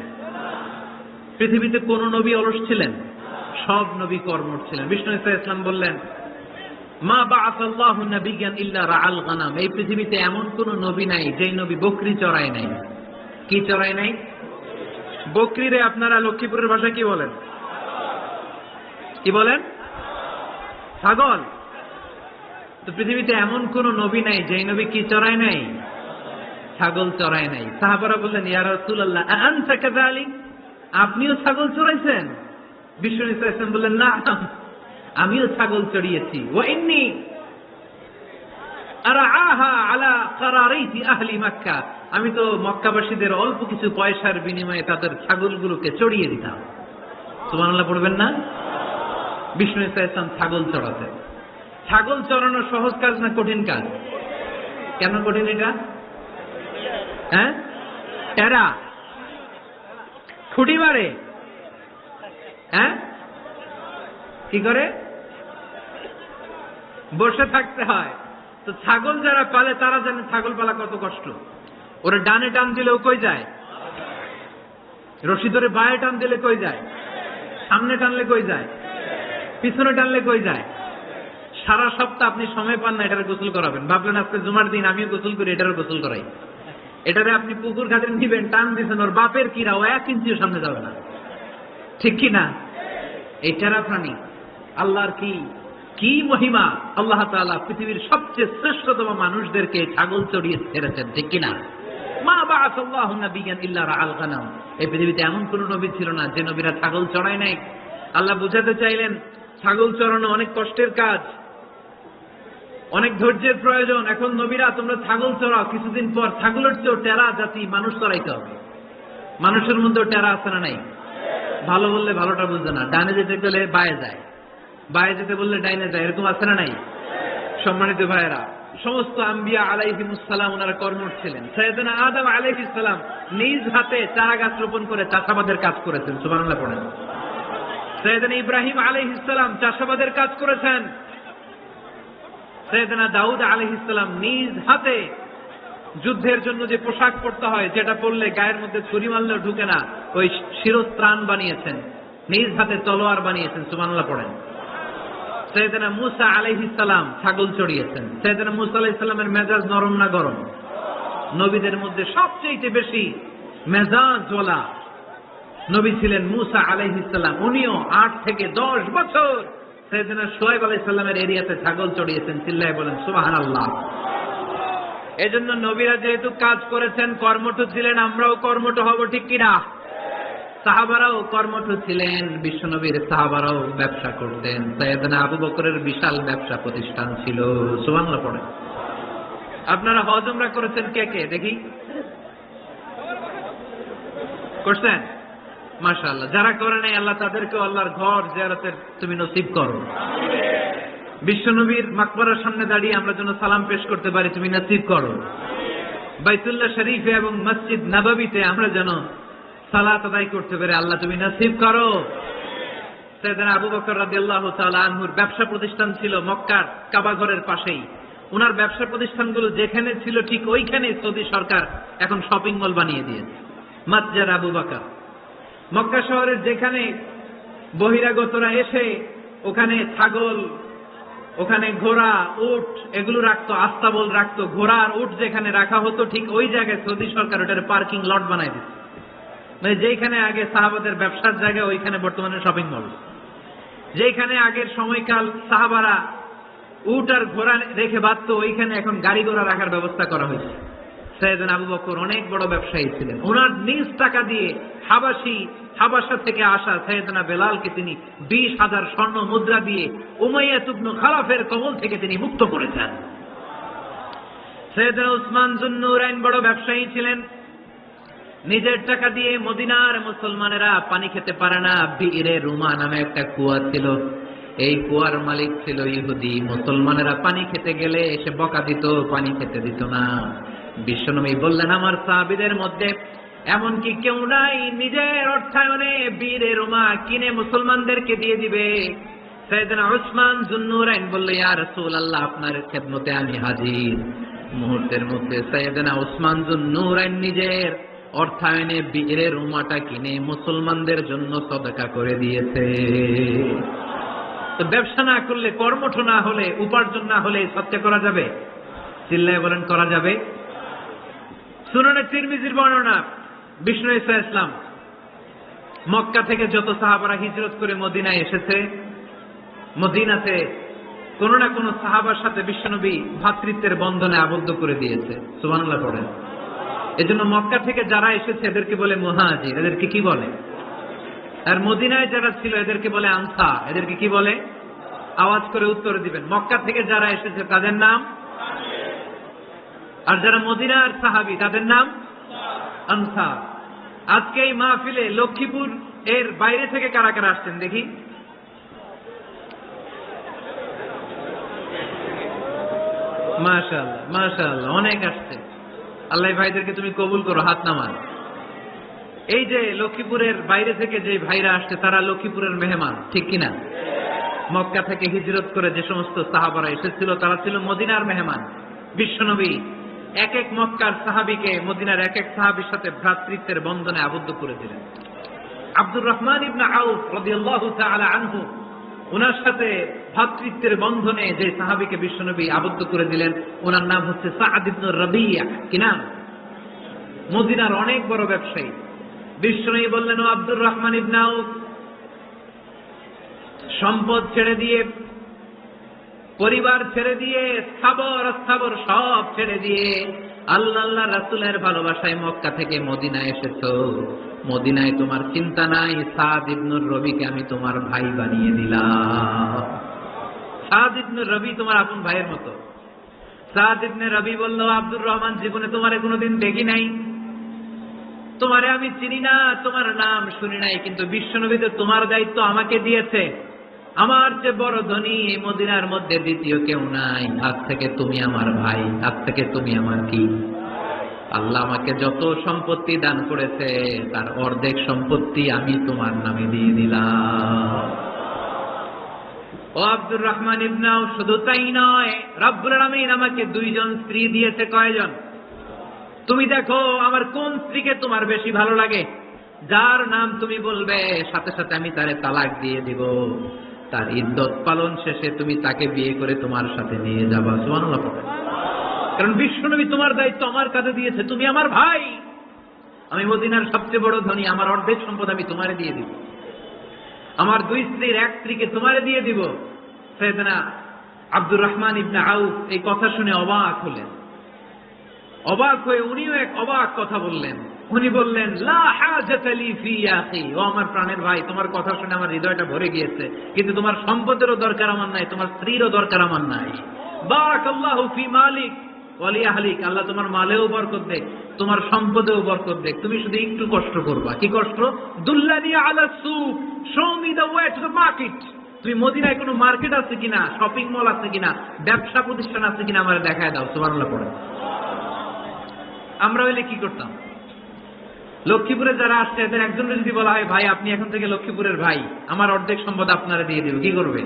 পৃথিবীতে কোন নবী অলস ছিলেন? সব নবী কর্মঠ ছিলেন। বিষ্ণু ইসলাম বললেন মা বাআসাল্লাহু নাবিয়্যান ইল্লা রাআল গানাম। এই পৃথিবীতে এমন কোন নবী নাই যেই নবী বকরি চড়ায় নাই। কি চড়ায় নাই? বকরিরে আপনারা লক্ষ্মীপুরের ভাষায় কি বলেন? কি বলেন? ছাগল। তো পৃথিবীতে এমন কোন নবী নাই যেই নবী কি চড়ায় নাই? ছাগল চড়ায় নাই। সাহাবারা বললেন ইয়া রাসূলুল্লাহ আনতা কাযালিক, আপনিও ছাগল চড়াইছেন? বিষ্ণু সাল্লাল্লাহু আলাইহি ওয়াসাল্লাম বললেন না, আমিও ছাগল চড়িয়েছি। ওয়া ইন্নী আরআহা আলা কারারিতি আহলি মক্কা। আমি তো মক্কাবাসীদের অল্প কিছু পয়সার বিনিময়ে তাদের ছাগলগুলোকে চড়িয়ে দিতাম। সুবহানাল্লাহ পড়বেন না? বিষ্ণু সাল্লাল্লাহু আলাইহি ওয়াসাল্লাম ছাগল চড়াতেন। ছাগল চড়ানো সহজ কাজ না কঠিন কাজ? কেন কঠিন এটা? হ্যাঁ, টেরা খুঁটি মারে। হ্যাঁ, কি করে? বসে থাকতে হয়। তো ছাগল যারা পালে তারা জানে ছাগল পালা কত কষ্ট। ওরা ডানে টান দিলেও কই যায়, রশি ধরে বায়ে টান দিলে কই যায়, সামনে টানলে কই যায়, পিছনে টানলে কই যায়। সারা সপ্তাহ আপনি সময় পান না এটার গোসল করাবেন। ভাবলেন আজকে জুমার দিন আমিও গোসল করি, এটারও গোসল করাই। এটারে আপনি পুকুর ঘাটে নিবেন, টান দিচ্ছেন, ওর বাপের কিরা, ও 1 ইঞ্চিও সামনে যাবে না। ঠিক কি না? এই টেরা প্রাণী আল্লাহর কি কি মহিমা। আল্লাহ তাআলা পৃথিবীর সবচেয়ে শ্রেষ্ঠতম মানুষদেরকে ছাগল চড়িয়ে ছেড়েছেন। ঠিক কি না? মা বাআসাল্লাহু নাবিয়্যান ইল্লা রাআল গানাম। এই পৃথিবীতে এমন কোন নবী ছিল না যে নবীরা ছাগল চড়ায় নাই। আল্লাহ বুঝাতে চাইলেন ছাগল চড়ানো অনেক কষ্টের কাজ, অনেক ধৈর্যের প্রয়োজন। এখন নবীরা তোমরা ছাগল চড়াও, কিছুদিন পর ছাগলের চেয়েও টেরা জাতি মানুষ চড়াইতে হবে। মানুষের মধ্যেও টেরা আছে না নাই? ভালো বললে ভালোটা বুঝবে না, ডানে যেতে গেলে বায়ে যায়, বায়ে যেতে বললে ডাইনে যায়, এরকম আছে না নাই? সম্মানিত ভাইয়েরা, সমস্ত আম্বিয়া আলাইহিমুস সালাম ওনারা কর্মঠ ছিলেন। সাইয়েদনা আদম আলাইহিস সালাম নিজ হাতে চারা গাছ রোপণ করে চাষাবাদের কাজ করেছেন। সুবহানাল্লাহ পড়েন। সাইয়েদনা ইব্রাহিম আলাইহিস সালাম চাষাবাদের কাজ করেছেন। সাইয়েদনা দাউদ আলাইহিস সালাম নিজ হাতে যুদ্ধের জন্য যে পোশাক পরতে হয়, যেটা পরলে গায়ের মধ্যে ছুরি মারলেও ঢুকে না, ওই শিরস্ত্রাণ বানিয়েছেন, নিজ হাতে তলোয়ার বানিয়েছেন। সুবহানাল্লাহ পড়েন। সাইয়েদনা মূসা আলাইহিস সালাম ছাগল চড়িয়েছেন। সাইয়েদনা মূসা আলাইহিস সালামের মেজাজ নরম না গরম? নবীদের মধ্যে সবচেয়ে বেশি মেজাজওয়ালা নবী ছিলেন মূসা আলাইহিস সালাম। উনিও 8 থেকে 10 বছর সাইয়েদনা শুআয়ব আলাইহিস সালামের এরিয়াতে ছাগল চড়িয়েছেন। চিল্লায়ে বলেন সুবহানাল্লাহ। এজন্য নবীরা যেহেতু কাজ করেছেন, কর্মঠ ছিলেন, আমরাও কর্মঠ হব, ঠিক কিনা? সাহাবারাও কর্মঠ ছিলেন, বিশ্বনবীর সাহাবারাও ব্যবসা করতেন। সাইয়েদনা আবু বকরের বিশাল ব্যবসা প্রতিষ্ঠান ছিল। সুবহানাল্লাহ পড়েন। আপনারা হজ উমরা করেছেন কে কে দেখি? করছেন? মাশাআল্লাহ। যারা করে নাই আল্লাহ তাদেরকে আল্লাহর ঘর জিয়ারতের তুমি নসিব করো। বিশ্বনবীর মাকবরার সামনে দাঁড়িয়ে আমরা যেন সালাম পেশ করতে পারি, তুমি নসিব করো। বাইতুল্লাহ শরীফে এবং মসজিদ নববীতে আমরা যেন সালাত আদায় করতে পারি, আল্লাহ তুমি নসিব করো। সাইয়েদনা আবু বকর রাদিয়াল্লাহু তাআলা আনহুর ব্যবসা প্রতিষ্ঠান ছিল মক্কার কাবা ঘরের পাশেই। ওনার ব্যবসা প্রতিষ্ঠানগুলো যেখানে ছিল ঠিক ওইখানে সৌদি সরকার এখন শপিং মল বানিয়ে দিয়েছে, মাসজিদ আবু বকর। মক্কা শহরের যেখানে বহিরাগতরা এসে ওখানে ছাগল, ওখানে ঘোড়া, উট এগুলো রাখতো, আস্তাবল রাখতো, ঘোড়া আর উট যেখানে রাখা হতো ঠিক ওই জায়গায় সৌদি সরকার ওটার পার্কিং লট বানাই দিচ্ছে। মানে যেখানে আগে সাহাবাদের ব্যবসার জায়গা, ওইখানে বর্তমানে শপিং মল। যেখানে আগের সময়কাল সাহাবারা উট আর ঘোড়া রেখে বাঁধত, ওইখানে এখন গাড়ি ঘোড়া রাখার ব্যবস্থা করা হয়েছে। সাইয়েদনা আবু বকর অনেক বড় ব্যবসায়ী ছিলেন। ওনার নিজ টাকা দিয়ে হাবাসা থেকে আসা সাইয়েদনা বেলালকে তিনি 20,000 স্বর্ণ মুদ্রা দিয়ে উমাইয়া ইবনে খালাফের কবল থেকে তিনি মুক্ত করেছেন। সাইয়েদনা উসমান যুন্নুরাইন বড় ব্যবসায়ী ছিলেন। নিজের টাকা দিয়ে মদিনার মুসলমানেরা পানি খেতে পারে না, বীরে রুমা নামে একটা কুয়া ছিল, এই কুয়ার মালিক ছিল ইহুদি। মুসলমানেরা পানি খেতে গেলে এসে বকা দিত, পানি খেতে দিত না। বিশ্বনবী বললেন, আমার সাহাবীদের মধ্যে এমন কি কেউ নাই নিজের অর্থায়নে বীরে রুমা কিনে মুসলমানদেরকে দিয়ে দিবে? সাইয়েদনা উসমান যুন্নুরাইন বলল, ইয়া রাসূলুল্লাহ, আপনার খেদমতে আমি হাজির। মুহূর্তের মধ্যে সাইয়েদনা উসমান যুন্নুরাইন নিজের অর্থায়নে বীরে রুমাটা কিনে মুসলমানদের জন্য সদকা করে দিয়েছে। তো ব্যবসা না করলে, কর্মঠ না হলে, উপার্জন না হলে সত্যি করা যাবে? চিল্লায় বলেন করা যাবে? সুনানে তিরমিজির বর্ণনা, বিষ্ণু ঈসা ইসলাম মক্কা থেকে যত সাহাবারা হিজরত করে মদিনায় এসেছে, মদিনাতে কোন না কোন সাহাবার সাথে বিশ্বনবী ভ্রাতৃত্বের বন্ধনে আবদ্ধ করে দিয়েছে। সুবহানাল্লাহ পড়েন। এজন্য মক্কা থেকে যারা এসেছে এদেরকে বলে মুহাজির। এদেরকে কি বলে? আর মদিনায় যারা ছিল এদেরকে বলে আনসার। এদেরকে কি বলে? আওয়াজ করে উত্তর দিবেন। মক্কা থেকে যারা এসেছে তাদের নাম, আর যারা মদিনার সাহাবী তাদের নাম আনসার। আজকে এই মাহফিলে লক্ষ্মীপুর এর বাইরে থেকে কারা কারা আসছেন দেখি? মাশাআল্লাহ, মাশাআল্লাহ, অনেক আসছে। আল্লাহ ভাইদেরকে তুমি কবুল করো, হাত নামান। এই যে লক্ষ্মীপুরের বাইরে থেকে যে ভাইরা আসছে তারা লক্ষ্মীপুরের মেহমান, ঠিক কিনা? মক্কা থেকে হিজরত করে যে সমস্ত সাহাবারা এসেছিল তারা ছিল মদিনার মেহমান। বিশ্বনবী এক এক মক্কার সাহাবীকে মদিনার এক এক সাহাবীর সাথে ভ্রাতৃত্বের বন্ধনে আবদ্ধ করে দিলেন। আব্দুর রহমান ইবনে আউফ রাদিয়াল্লাহু তাআলা আনহু, ওনার সাথে ভ্রাতৃত্বের বন্ধনে যে সাহাবীকে বিশ্বনবী আবদ্ধ করে দিলেন ওনার নাম হচ্ছে সাআদ ইবনে রাবিয়া। কি নাম? মদিনার অনেক বড় ব্যবসায়ী। বিশ্বনবী বললেন, ও আব্দুর রহমান ইবনে আউফ, সম্পদ ছেড়ে দিয়ে, পরিবার ছেড়ে দিয়ে, স্থাবর অস্থাবর সব ছেড়ে দিয়ে আল্লাহ রাসূলের ভালোবাসায় মক্কা থেকে মদিনায় এসেছো। মদিনায় তোমার চিন্তা নাই, সাদ ইবনে রবিকে আমি তোমার ভাই বানিয়ে দিলাম। সাদ ইবনে রবি তোমার আপন ভাইয়ের মতো। সাদ ইবনে রবি বলল, আব্দুর রহমান, জীবনে তোমারে কোনোদিন দেখি নাই, তোমারে আমি চিনি না, তোমার নাম শুনি নাই, কিন্তু বিশ্বনবী তো তোমার দায়িত্ব আমাকে দিয়েছে। আমার যে বড় ধনী এই মদিনার মধ্যে দ্বিতীয় কেউ নাই। আজ থেকে তুমি আমার ভাই, আজ থেকে তুমি আমার কি? আল্লাহ আমাকে যত সম্পত্তি দান করেছে তার অর্ধেক সম্পত্তি আমি তোমার নামে দিয়ে দিলাম। ও আব্দুর রহমান ইবনে আউফ, শুধু তাই নয়, রব্বুল আলামিন আমাকে দুইজন স্ত্রী দিয়েছে। কয়জন? তুমি দেখো আমার কোন স্ত্রীকে তোমার বেশি ভালো লাগে, যার নাম তুমি বলবে সাথে সাথে আমি তারে তালাক দিয়ে দিব, তার ইদ্যত পালন শেষে তুমি তাকে বিয়ে করে তোমার সাথে নিয়ে যাবা। সুবহানাল্লাহ। কারণ বিশ্বনবী তোমার দায়িত্ব আমার কাছে দিয়েছে, তুমি আমার ভাই, আমি মদিনার সবচেয়ে বড় ধনী, আমার অর্ধেক সম্পদ আমি তোমারে দিয়ে দিব, আমার দুই স্ত্রীর এক স্ত্রীকে তোমারে দিয়ে দিব। সাইয়েদনা আব্দুর রহমান ইবনে আউফ এই কথা শুনে অবাক হলেন। অবাক হয়ে উনিও এক অবাক কথা বললেন। উনি বললেন, লা হাজাতা লি ফি আখি, ও আমার প্রাণের ভাই, তোমার কথা শুনে আমার হৃদয়টা ভরে গিয়েছে, কিন্তু তোমার সম্পদেরও দরকার আমার নাই, তোমার স্ত্রীরও দরকার আমার নাই। বারাকাল্লাহু ফি মালিক ওয়া লি আহলিক, আল্লাহ তোমার মালেও বরকত দেখ, তোমার সম্পদেও বরকত দেখ, তুমি শুধু একটু কষ্ট করবা। কি কষ্ট? দুল্লানি আলা সুক, show me the way to the market. তুমি মদিনায় কোনো মার্কেট আছে কিনা, শপিং মল আছে কিনা, ব্যবসা প্রতিষ্ঠান আছে কিনা আমার দেখায় দাও। সুবহানাল্লাহ পড়ে। আমরা হইলে কি করতাম? লক্ষ্মীপুরে যারা আসছে এদের একজনের যদি বলা হয়, ভাই আপনি এখন থেকে লক্ষ্মীপুরের ভাই, আমার অর্ধেক সম্পদ আপনারা দিয়ে দেব, কি করবে?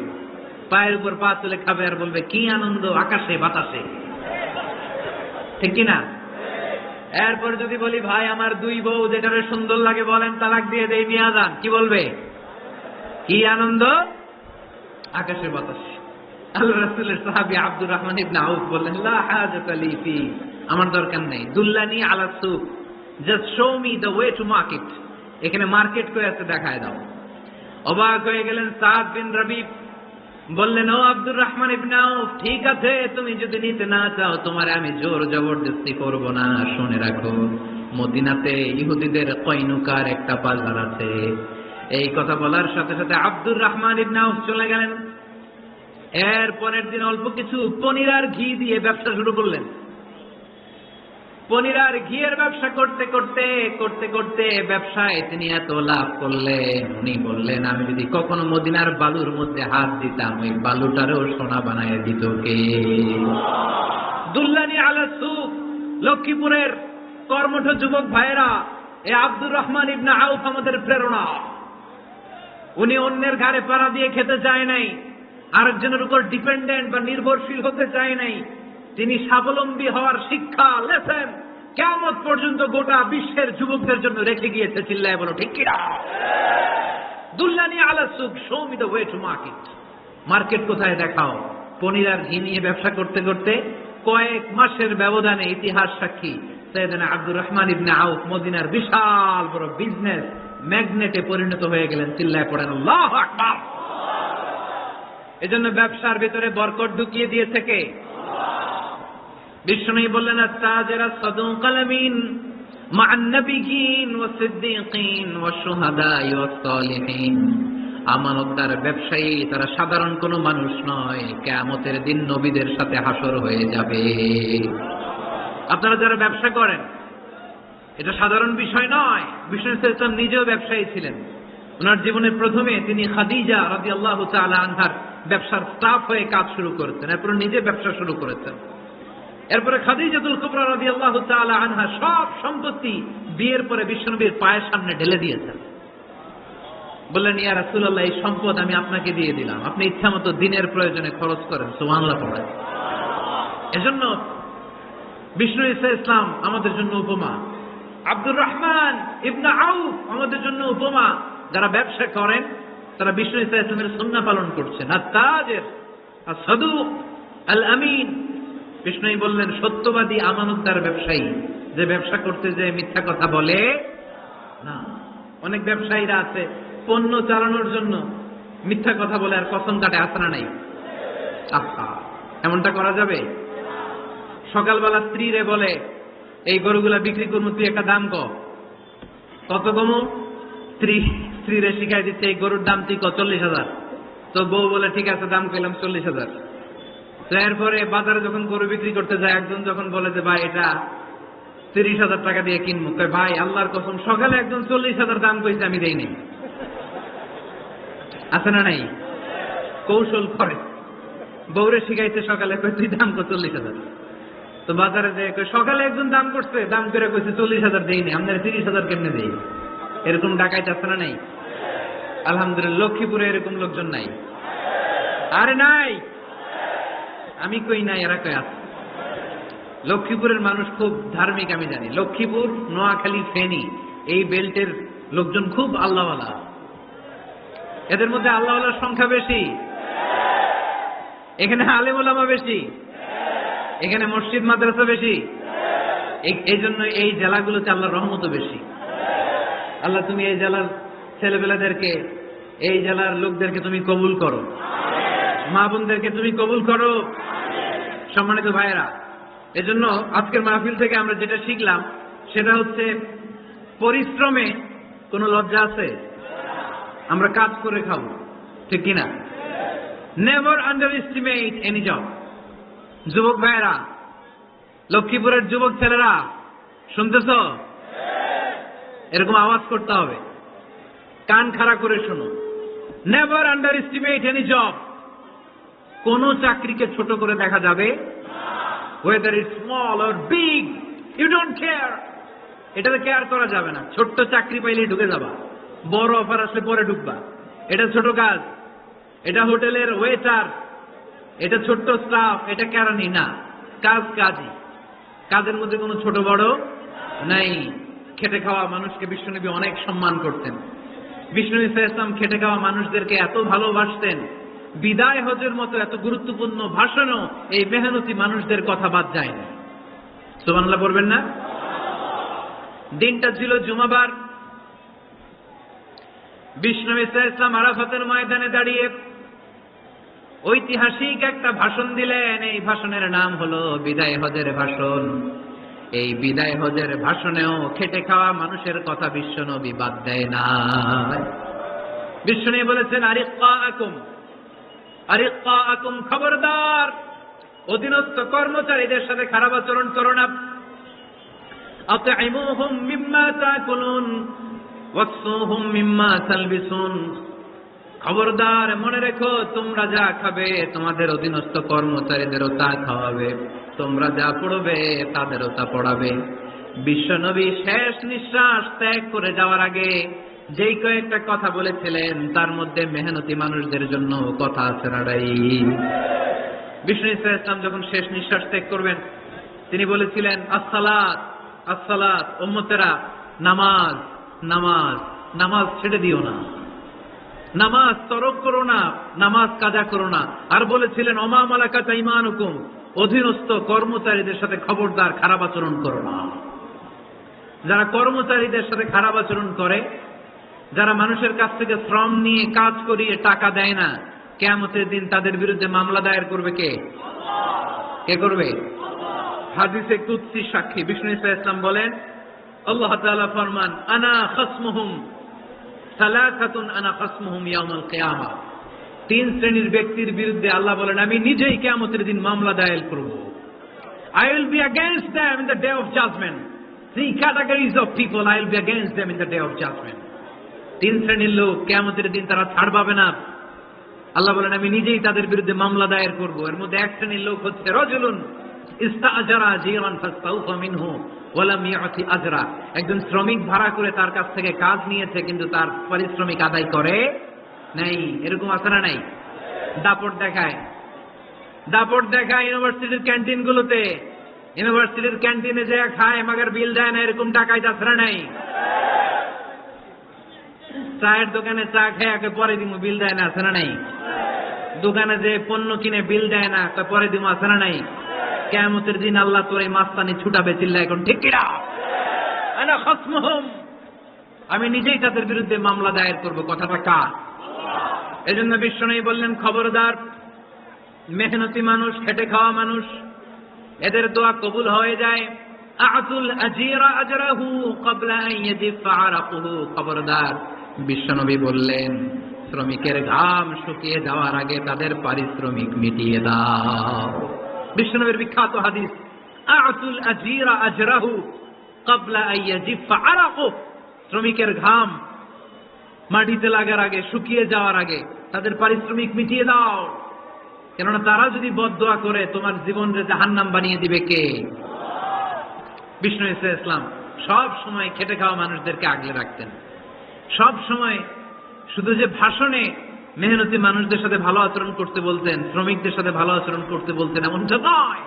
পায়ের উপর পা তুলে খাবে আর বলবে কি আনন্দ আকাশে বাতাসে, ঠিক কিনা? এরপর যদি বলি, ভাই আমার দুই বউ, যেটারে সুন্দর লাগে বলেন তালাক দিয়ে দেই, নিয়ে যান, কি বলবে? কি আনন্দ আকাশে বাতাসে। আল্লাহ রাসূলের সাহাবী আব্দুর রহমান ইবনে আউফ বললেন, লা হাজাতা লি ফি, আমার দরকার নেই। দুল্লানি আলা সুক, just show me the way to market, এখানে মার্কেট কই আছে দেখায় দাও। অবাক হয়ে গেলেন সাদ বিন রবিব, বললেন, ও আব্দুর রহমান ইবনে আউফ, ঠিক আছে তুমি যদি নিতে না চাও তোমারে আমি জোর জবরদস্তি করব না। শুনে রাখো, মদিনাতে ইহুদিদের কয়নুকার একটা বাজার আছে। এই কথা বলার সাথে সাথে আব্দুর রহমান ইবনে আউফ চলে গেলেন। এর পরের দিন অল্প কিছু পনির আর ঘি দিয়ে ব্যবসা শুরু করলেন। পনির আর ঘিয়ের ব্যবসা করতে করতে করতে করতে ব্যবসায় তিনি এত লাভ করলেন, উনি বললেন, আমি যদি কখনো মদিনার বালুর মধ্যে হাত দিতাম, ওই বালুটারও সোনা বানায় দিত কে? দুল্লানি আলা সুক, লক্ষ্মীপুরের কর্মঠ যুবক ভাইয়েরা, এ আব্দুর রহমান ইবনে আউফ আমাদের প্রেরণা। উনি অন্যের ঘাড়ে পাড়া দিয়ে খেতে চায় নাই, আরেকজনের উপর ডিপেন্ডেন্ট বা নির্ভরশীল হতে চায় নাই। তিনি স্বাবলম্বী হওয়ার শিক্ষা লেসেন কিয়ামত পর্যন্ত গোটা বিশ্বের যুবকদের জন্য রেখে গিয়েছে। চিল্লায় বলো ঠিক কিনা? দুল্লানি আলা সুক, show me the way to market. Market কোথায় দেখাও। পনির আর ঘি নিয়ে ব্যবসা করতে করতে কয়েক মাসের ব্যবধানে ইতিহাস সাক্ষী সাইয়েদনা আব্দুর রহমান ইবনে আউফ মদিনার বিশাল বড় বিজনেস ম্যাগনেটে পরিণত হয়ে গেলেন। চিল্লায় পড়েন আল্লাহু আকবার। এজন্য ব্যবসার ভিতরে বরকত ঢুকিয়ে দিয়েছে কে? বিষ্ণু বললেন, আত-তাজিরা সাদুকাল আমিন মা'আন নাবিয়্যিন ওয়াস সিদ্দীকিন ওয়াশ শুহাদা'i ওয়াস সালিহিন। আমানতদার ব্যবসায়ী তারা সাধারণ কোনো মানুষ নয়, কিয়ামতের দিন নবীদের সাথে হাসর হয়ে যাবে। আপনারা যারা ব্যবসা করেন, এটা সাধারণ বিষয় নয়। বিষ্ণু ইসলাম নিজেও ব্যবসায়ী ছিলেন। ওনার জীবনের প্রথমে তিনি খাদিজা রাদিয়াল্লাহু তাআলা আনহার ব্যবসার স্টাফ হয়ে কাজ শুরু করেছেন, এরপর নিজে ব্যবসা শুরু করেছেন। এরপরে খাদিজাতুল কুবরা রাদিয়াল্লাহু তাআলা আনহা সব সম্পত্তি বিয়ের পরে বিশ্বনবীর পায়ের সামনে ঢেলে দিয়েছেন। বললেন, ইয়া রাসূলুল্লাহ, এই সম্পদ আমি আপনাকে দিয়ে দিলাম, আপনি ইচ্ছামতো দিনের প্রয়োজনে খরচ করেন। সুবহানাল্লাহ পড়েন। এজন্য বিষ্ণু ইসলাম আমাদের জন্য উপমা, আব্দুর রহমান ইবনে আউফ আমাদের জন্য উপমা। যারা ব্যবসা করেন তারা বিষ্ণু ইসলামের সুন্নাহ পালন করছেন। আত-তাজির আস-সাদুক আল আমিন, বিষ্ণু বললেন সত্যবাদী আমানতদার ব্যবসায়ী, যে ব্যবসা করতে যে মিথ্যা কথা বলে না। অনেক ব্যবসায়ীরা আছে পণ্য চালানোর জন্য মিথ্যা কথা বলে আর কসম কাটে, আসনা নাই। আহা, এমনটা করা যাবে? সকালবেলা স্ত্রীরে বলে, এই গরুগুলা বিক্রি করবো, তুই একটা দাম কত কমো? স্ত্রীরে শিখাই দিচ্ছে, এই গরুর দাম তুই 40,000। তো বউ বলে, ঠিক আছে, দাম কইলাম 40,000। তো এরপরে বাজারে যখন গরু বিক্রি করতে যায়, একজন যখন বলে যে ভাই এটা 30,000 টাকা দিয়ে কিনবো, ভাই আল্লাহর কসম সকালে একজন 40,000 দাম কইছে, আমি দেই নাই। আছে না নাই? কৌশল করে বউরে শিখাইতে সকালে, তুই দাম কর 40,000। তো বাজারে যে সকালে একজন দাম করছে, দাম করে কইছে 40,000 দেই নাই, আপনার 30,000 কেমনে দেই? এরকম ডাকাইতে আছে না নাই? আলহামদুলিল্লাহ লক্ষ্মীপুরে এরকম লোকজন নাই। আরে নাই, আমি কই নাই, এরা কই আছে। লক্ষ্মীপুরের মানুষ খুব ধার্মিক আমি জানি। লক্ষ্মীপুর, নোয়াখালী, ফেনী এই বেল্টের লোকজন খুব আল্লাহওয়ালা। এদের মধ্যে আল্লাহওয়ালার সংখ্যা বেশি, এখানে আলেম ওলামা বেশি, এখানে মসজিদ মাদ্রাসা বেশি। এই জন্য এই জেলাগুলোতে আল্লাহর রহমতও বেশি। আল্লাহ তুমি এই জেলার ছেলেবেলাদেরকে, এই জেলার লোকদেরকে তুমি কবুল করো, মা বোনদেরকে তুমি কবুল করো। সম্মানিত ভাইয়েরা, এজন্য আজকের মাহফিল থেকে আমরা যেটা শিখলাম সেটা হচ্ছে পরিশ্রমে কোনো লজ্জা আছে? আমরা কাজ করে খাবো, ঠিক কিনা? Never under estimate any job. যুবক ভাইয়েরা, লক্ষ্মীপুরের যুবক ছেলেরা শুনতেছ? এরকম আওয়াজ করতে হবে, কান খাড়া করে শোনো। Never under estimate any job. কোন চাকরিকে ছোট করে দেখা যাবে, whether it's small or big, you don't care. এটাতে কেয়ার করা যাবে না। ছোট্ট চাকরি পাইলে ঢুকে যাবা, বড় অফার আসলে পরে ঢুকবা। এটা ছোট কাজ, এটা হোটেলের ওয়েটার, এটা ছোট্ট স্টাফ, এটা কেরানি না। কাজ কাজই, কাজের মধ্যে কোনো ছোট বড় নাই। খেটে খাওয়া মানুষকে বিশ্বনবী অনেক সম্মান করতেন। বিশ্বনবী সাল্লাল্লাহু আলাইহি ওয়াসাল্লাম খেটে খাওয়া মানুষদেরকে এত ভালোবাসতেন, বিদায় হজের মতো এত গুরুত্বপূর্ণ ভাষণও এই মেহনতি মানুষদের কথা বাদ যায়নি। সুবহানাল্লাহ বলবেন না? দিনটা ছিল জুমাবার। বিশ্বনবী সাল্লাল্লাহু আলাইহি ওয়াসাল্লাম আরাফাতের ময়দানে দাঁড়িয়ে ঐতিহাসিক একটা ভাষণ দিলেন। এই ভাষণের নাম হলো বিদায় হজের ভাষণ। এই বিদায় হজের ভাষণেও খেটে খাওয়া মানুষের কথা বিশ্বনবী বাদ দেয় না। বিশ্বনবী বলেছেন, আরিক্কাকুম, খবরদার, অধীনস্থ কর্মচারীদের সাথে খারাপ আচরণ করো না। আতঈমুহুম মিম্মা তাকুলুন ওয়াকসুহুম মিম্মা তালবিসুন। খবরদার, মনে রেখো, তোমরা যা খাবে তোমাদের অধীনস্থ কর্মচারীদেরও তা খাওয়াবে, তোমরা যা পড়বে তাদেরও তা পড়াবে। বিশ্বনবী শেষ নিঃশ্বাস ত্যাগ করে যাওয়ার আগে যেই কয়েকটা কথা বলেছিলেন তার মধ্যে মেহনতি মানুষদের জন্য কথা আছে না নাই? বিষ্ণু ইসলাম যখন শেষ নিঃশ্বাস ত্যাগ করবেন তিনি বলেছিলেন, আসসালাত আসসালাত, উম্মতেরা নামাজ নামাজ, নামাজ ছেড়ে দিও না, নামাজ তরক করো না, নামাজ কাজা করো না। আর বলেছিলেন, ওমা মালাকাত আইমানুকুম, অধীনস্থ কর্মচারীদের সাথে খবরদার খারাপ আচরণ করো না। যারা কর্মচারীদের সাথে খারাপ আচরণ করে, যারা মানুষের কাছ থেকে শ্রম নিয়ে কাজ করিয়ে টাকা দেয় না, কিয়ামতের দিন তাদের বিরুদ্ধে মামলা দায়ের করবে কে? কে করবে? হাদিসে কুদসি সাক্ষী বিষ্ণু ইসলাম বলেন, আল্লাহ তাআলা ফরমান, আনা খাসমুহুম সালাসাতুন আনা খাসমুহুম ইয়াউমাল কিয়ামা। তিন শ্রেণীর ব্যক্তির বিরুদ্ধে আল্লাহ বলেন, আমি নিজেই কিয়ামতের দিন মামলা দায়ের করব। I will be against them in the day of judgment. Three categories of people, I will be against them in the day of judgment. তিন শ্রেণীর লোক কিয়ামতের দিন তারা ছাড় পাবে না। আল্লাহ বলেন, আমি নিজেই তাদের বিরুদ্ধে মামলা দায়ের করব। এর মধ্যে এক শ্রেণীর লোক হচ্ছে রাজুলুন ইস্তাআজারা জিরান ফাস্তাউফা মিনহু ওয়া লাম ইয়াতি আজরা। একজন শ্রমিক ভাড়া করে তার কাছ থেকে কাজ নিয়েছে কিন্তু তার পারিশ্রমিক আদায় করে নাই। এরকম আছে না নাই? দাপট দেখায়, দাপট দেখায় ইউনিভার্সিটির ক্যান্টিন গুলোতে। ইউনিভার্সিটির ক্যান্টিনে যে খায় মাগার বিল দেয় না, এরকম টাকায় আছে না নাই? চায়ের দোকানে চা খেয়ে পরে দিমু, বিল দেয় না, আছে না নাই? দোকানে যে পণ্য কিনে বিল দেয় না, পরে দিমু, আছে না নাই? কিয়ামতের দিন আল্লাহ তোর এই মাস্তানি ছুটাবে, চিল্লা এখন ঠিক কিনা? আনা খাসমুহুম, আমি নিজেই তাদের বিরুদ্ধে মামলা দায়ের করব। কথাটা কার? এজন্য বিশ্বনবী বললেন, খবরদার, মেহনতি মানুষ, খেটে খাওয়া মানুষ, এদের দোয়া কবুল হয়ে যায়। আতুল আজিরা আজরাহু ক্বাবলা আন ইয়াজিফা আরাকুহু। খবরদার, বিশ্বনবী বললেন, শ্রমিকের ঘাম শুকিয়ে যাওয়ার আগে তাদের পারিশ্রমিক মিটিয়ে দাও। বিশ্বনবীর বিখ্যাত হাদিস, আতুল আজিরা আজরাহু ক্বাবলা আন ইয়াজিফা আরাকুহু। শ্রমিকের ঘাম মাটিতে লাগার আগে, শুকিয়ে যাওয়ার আগে তাদের পারিশ্রমিক মিটিয়ে দাও। কেননা তারা যদি বদদোয়া করে তোমার জীবনকে জাহান্নাম বানিয়ে দিবে কে? বিষ্ণু ইসলাম সব সময় খেটে খাওয়া মানুষদেরকে আগলে রাখতেন। সব সময় শুধু যে ভাষণে মেহনতি মানুষদের সাথে ভালো আচরণ করতে বলতেন, শ্রমিকদের সাথে ভালো আচরণ করতে বলতেন, এমনটা নয়।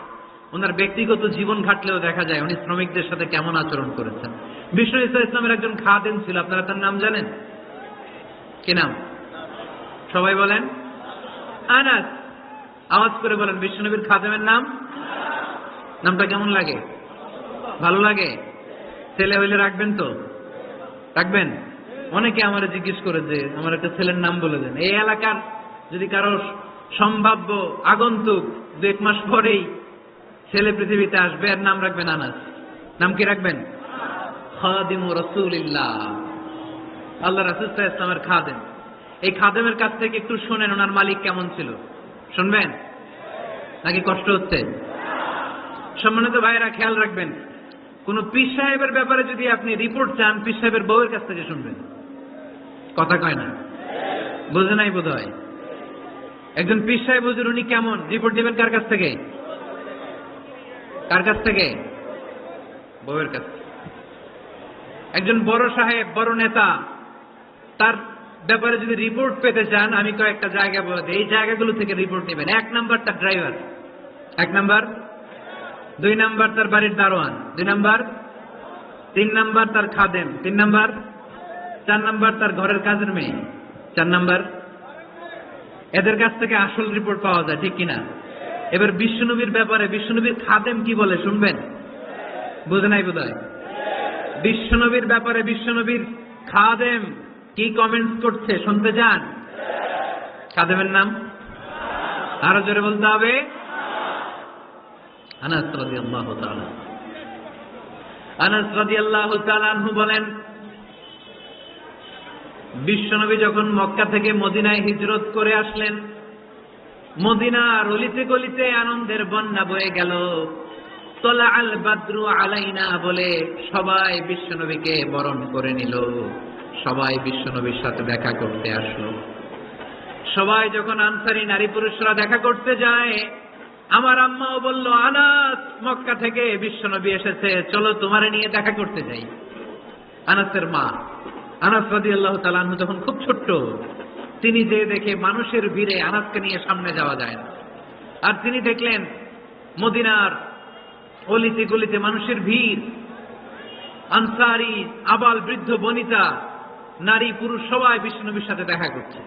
ওনার ব্যক্তিগত জীবন ঘাটলেও দেখা যায় উনি শ্রমিকদের সাথে কেমন আচরণ করেছেন। বিষ্ণু ঈসা ইসলামের একজন খাদেম ছিল, আপনারা তার নাম জানেন? কি নাম? সবাই বলেন আনাস। আওয়াজ করে বলেন বিশ্বনবীর খাদেমের নাম। নামটা কেমন লাগে? ভালো লাগে? ছেলে হইলে রাখবেন তো? রাখবেন? অনেকে আমার জিজ্ঞেস করে যে আমার একটা ছেলের নাম বলে দেন। এই এলাকার যদি কারো সম্ভাব্য আগন্তুক 2-1 মাস পরেই ছেলে পৃথিবীতে আসবে, আর নাম রাখবেন আনাস। নাম কি রাখবেন? খাদিমু রাসূলিল্লাহ, আল্লাহ রাসূল সাল্লাল্লাহু আলাইহি ওয়াসাল্লামের খাদেম। এই খাদেমের কাছ থেকে একটু শুনেন ওনার মালিক কেমন ছিল। শুনবেন নাকি কষ্ট হচ্ছে? সম্মানিত ভাইয়েরা খেয়াল রাখবেন, কোন পীর সাহেবের ব্যাপারে যদি আপনি রিপোর্ট চান, পীর সাহেবের বউয়ের কাছ থেকে শুনবেন। কথা কয় না? বুঝে নাই বোধ হয়। একজন পীর সাহেব হুজুর উনি কেমন, রিপোর্ট দিবেন কার কাছ থেকে? কার কাছ থেকে? বউয়ের কাছ থেকে। একজন বড় সাহেব, বড় নেতা, তার ব্যাপারে যদি রিপোর্ট পেতে চান, আমি কয়েকটা জায়গা বলে দিই, এই জায়গাগুলো থেকে রিপোর্ট নেবেন। 1 নাম্বার তার ড্রাইভার, 1 নাম্বার। 2 নাম্বার তার বাড়ির দারোয়ান, 2 নাম্বার। 3 নাম্বার তার খাদেম, 3 নাম্বার। 4 নাম্বার তার ঘরের কাজের মেয়ে, 4 নাম্বার। এদের কাছ থেকে আসল রিপোর্ট পাওয়া যায়, ঠিক কিনা? এবার বিশ্বনবীর ব্যাপারে বিশ্বনবীর খাদেম কি বলে শুনবেন? বুঝে নাই বোধহয়। বিশ্বনবীর ব্যাপারে বিশ্বনবীর খাদেম কি কমেন্টস করছে শুনতে চান? খাদেমের নাম আরো জোরে বলতে হবে। আনাস রাদিয়াল্লাহু তাআলা, আনাস রাদিয়াল্লাহু তাআলা আনহু বলেন, বিশ্বনবী যখন মক্কা থেকে মদিনায় হিজরত করে আসলেন, মদিনার অলিতে গলিতে আনন্দের বন্যা বয়ে গেল। তলা আল বাদরু আলাইনা বলে সবাই বিশ্বনবীকে বরণ করে নিল, সবাই বিশ্বনবীর সাথে দেখা করতে আসলো। সবাই যখন আনসারী নারী পুরুষরা দেখা করতে যায়, আমার আম্মাও বলল, আনাস মক্কা থেকে বিশ্বনবী এসেছে, চলো তোমারে নিয়ে দেখা করতে যাই। আনাসের মা আনাস রাদিয়াল্লাহু তাআলা আনহু তখন খুব ছোট্ট, তিনি যে দেখে মানুষের ভিড়ে আনাসকে নিয়ে সামনে যাওয়া যায় না। আর তিনি দেখলেন মদিনার অলিতে গলিতে মানুষের ভিড়, আনসারী আবাল বৃদ্ধ বনিতা নারী পুরুষ সবাই বিশ্বনবীর সাথে দেখা করছে।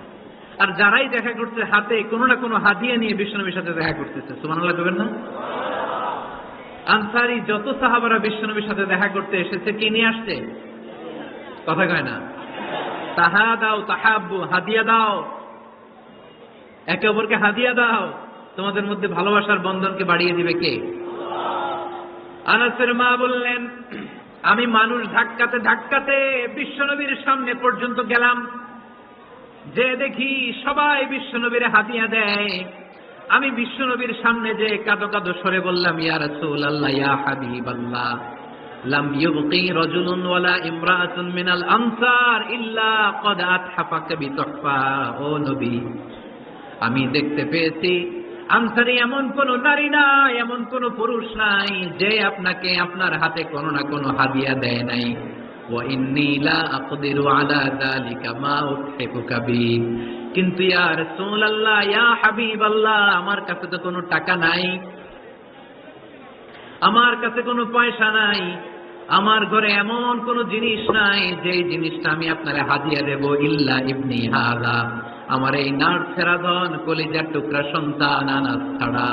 আর যারাই দেখা করছে হাতে কোনো না কোনো হাদিয়া নিয়ে বিশ্বনবীর সাথে দেখা করতেছে। সুবহানাল্লাহ বলবেন না? আনসারী যত সাহাবারা বিশ্বনবীর সাথে দেখা করতে এসেছে, কি নিয়ে আসছে? কথা কয় না? তাহা দাও তাহাব্বু, হাদিয়া দাও, একে অপরকে হাদিয়া দাও। তোমাদের মধ্যে ভালোবাসার বন্ধনকে বাড়িয়ে দিবে কে? আনাসের মা বললেন, আমি মানুষ ধাক্কাতে ধাক্কাতে বিশ্বনবীর সামনে পর্যন্ত গেলাম, যে দেখি সবাই বিশ্বনবীর হাদিয়া দেয়। আমি বিশ্বনবীর সামনে যে কাঁদো কাঁদো সরে বললাম, ইয়া রাসূলুল্লাহ, ইয়া হাবিবাল্লাহ, লাম ইউবকি রাজুলুন ওয়ালা ইমরাআতুন মিনাল আনসার ইল্লা ক্বাদ আতহাফাকা বিতুহফা। ও নবী, আমি দেখতে পেয়েছি আনসারী এমন কোন নারী নাই, এমন কোন পুরুষ নাই যে আপনাকে আপনার হাতে কোনো না কোনো হাদিয়া দেয় নাই। ওয়া ইন্নী লা আকদিরু আলা যালিকা মা উতহিকুকা বি। কিন্তু ইয়া রাসূলুল্লাহ, ইয়া হাবিবাল্লাহ, আমার কাছে তো কোনো টাকা নাই, আমার কাছে কোনো পয়সা নাই, আমার ঘরে এমন কোন জিনিস নাই যে জিনিসটা আমি আপনারে হাদিয়া দেব, ইল্লা ইবনি হাযা, আমার এই নার্সেরা ধন কলিজার টুকরা সন্তান আনাস ছাড়া।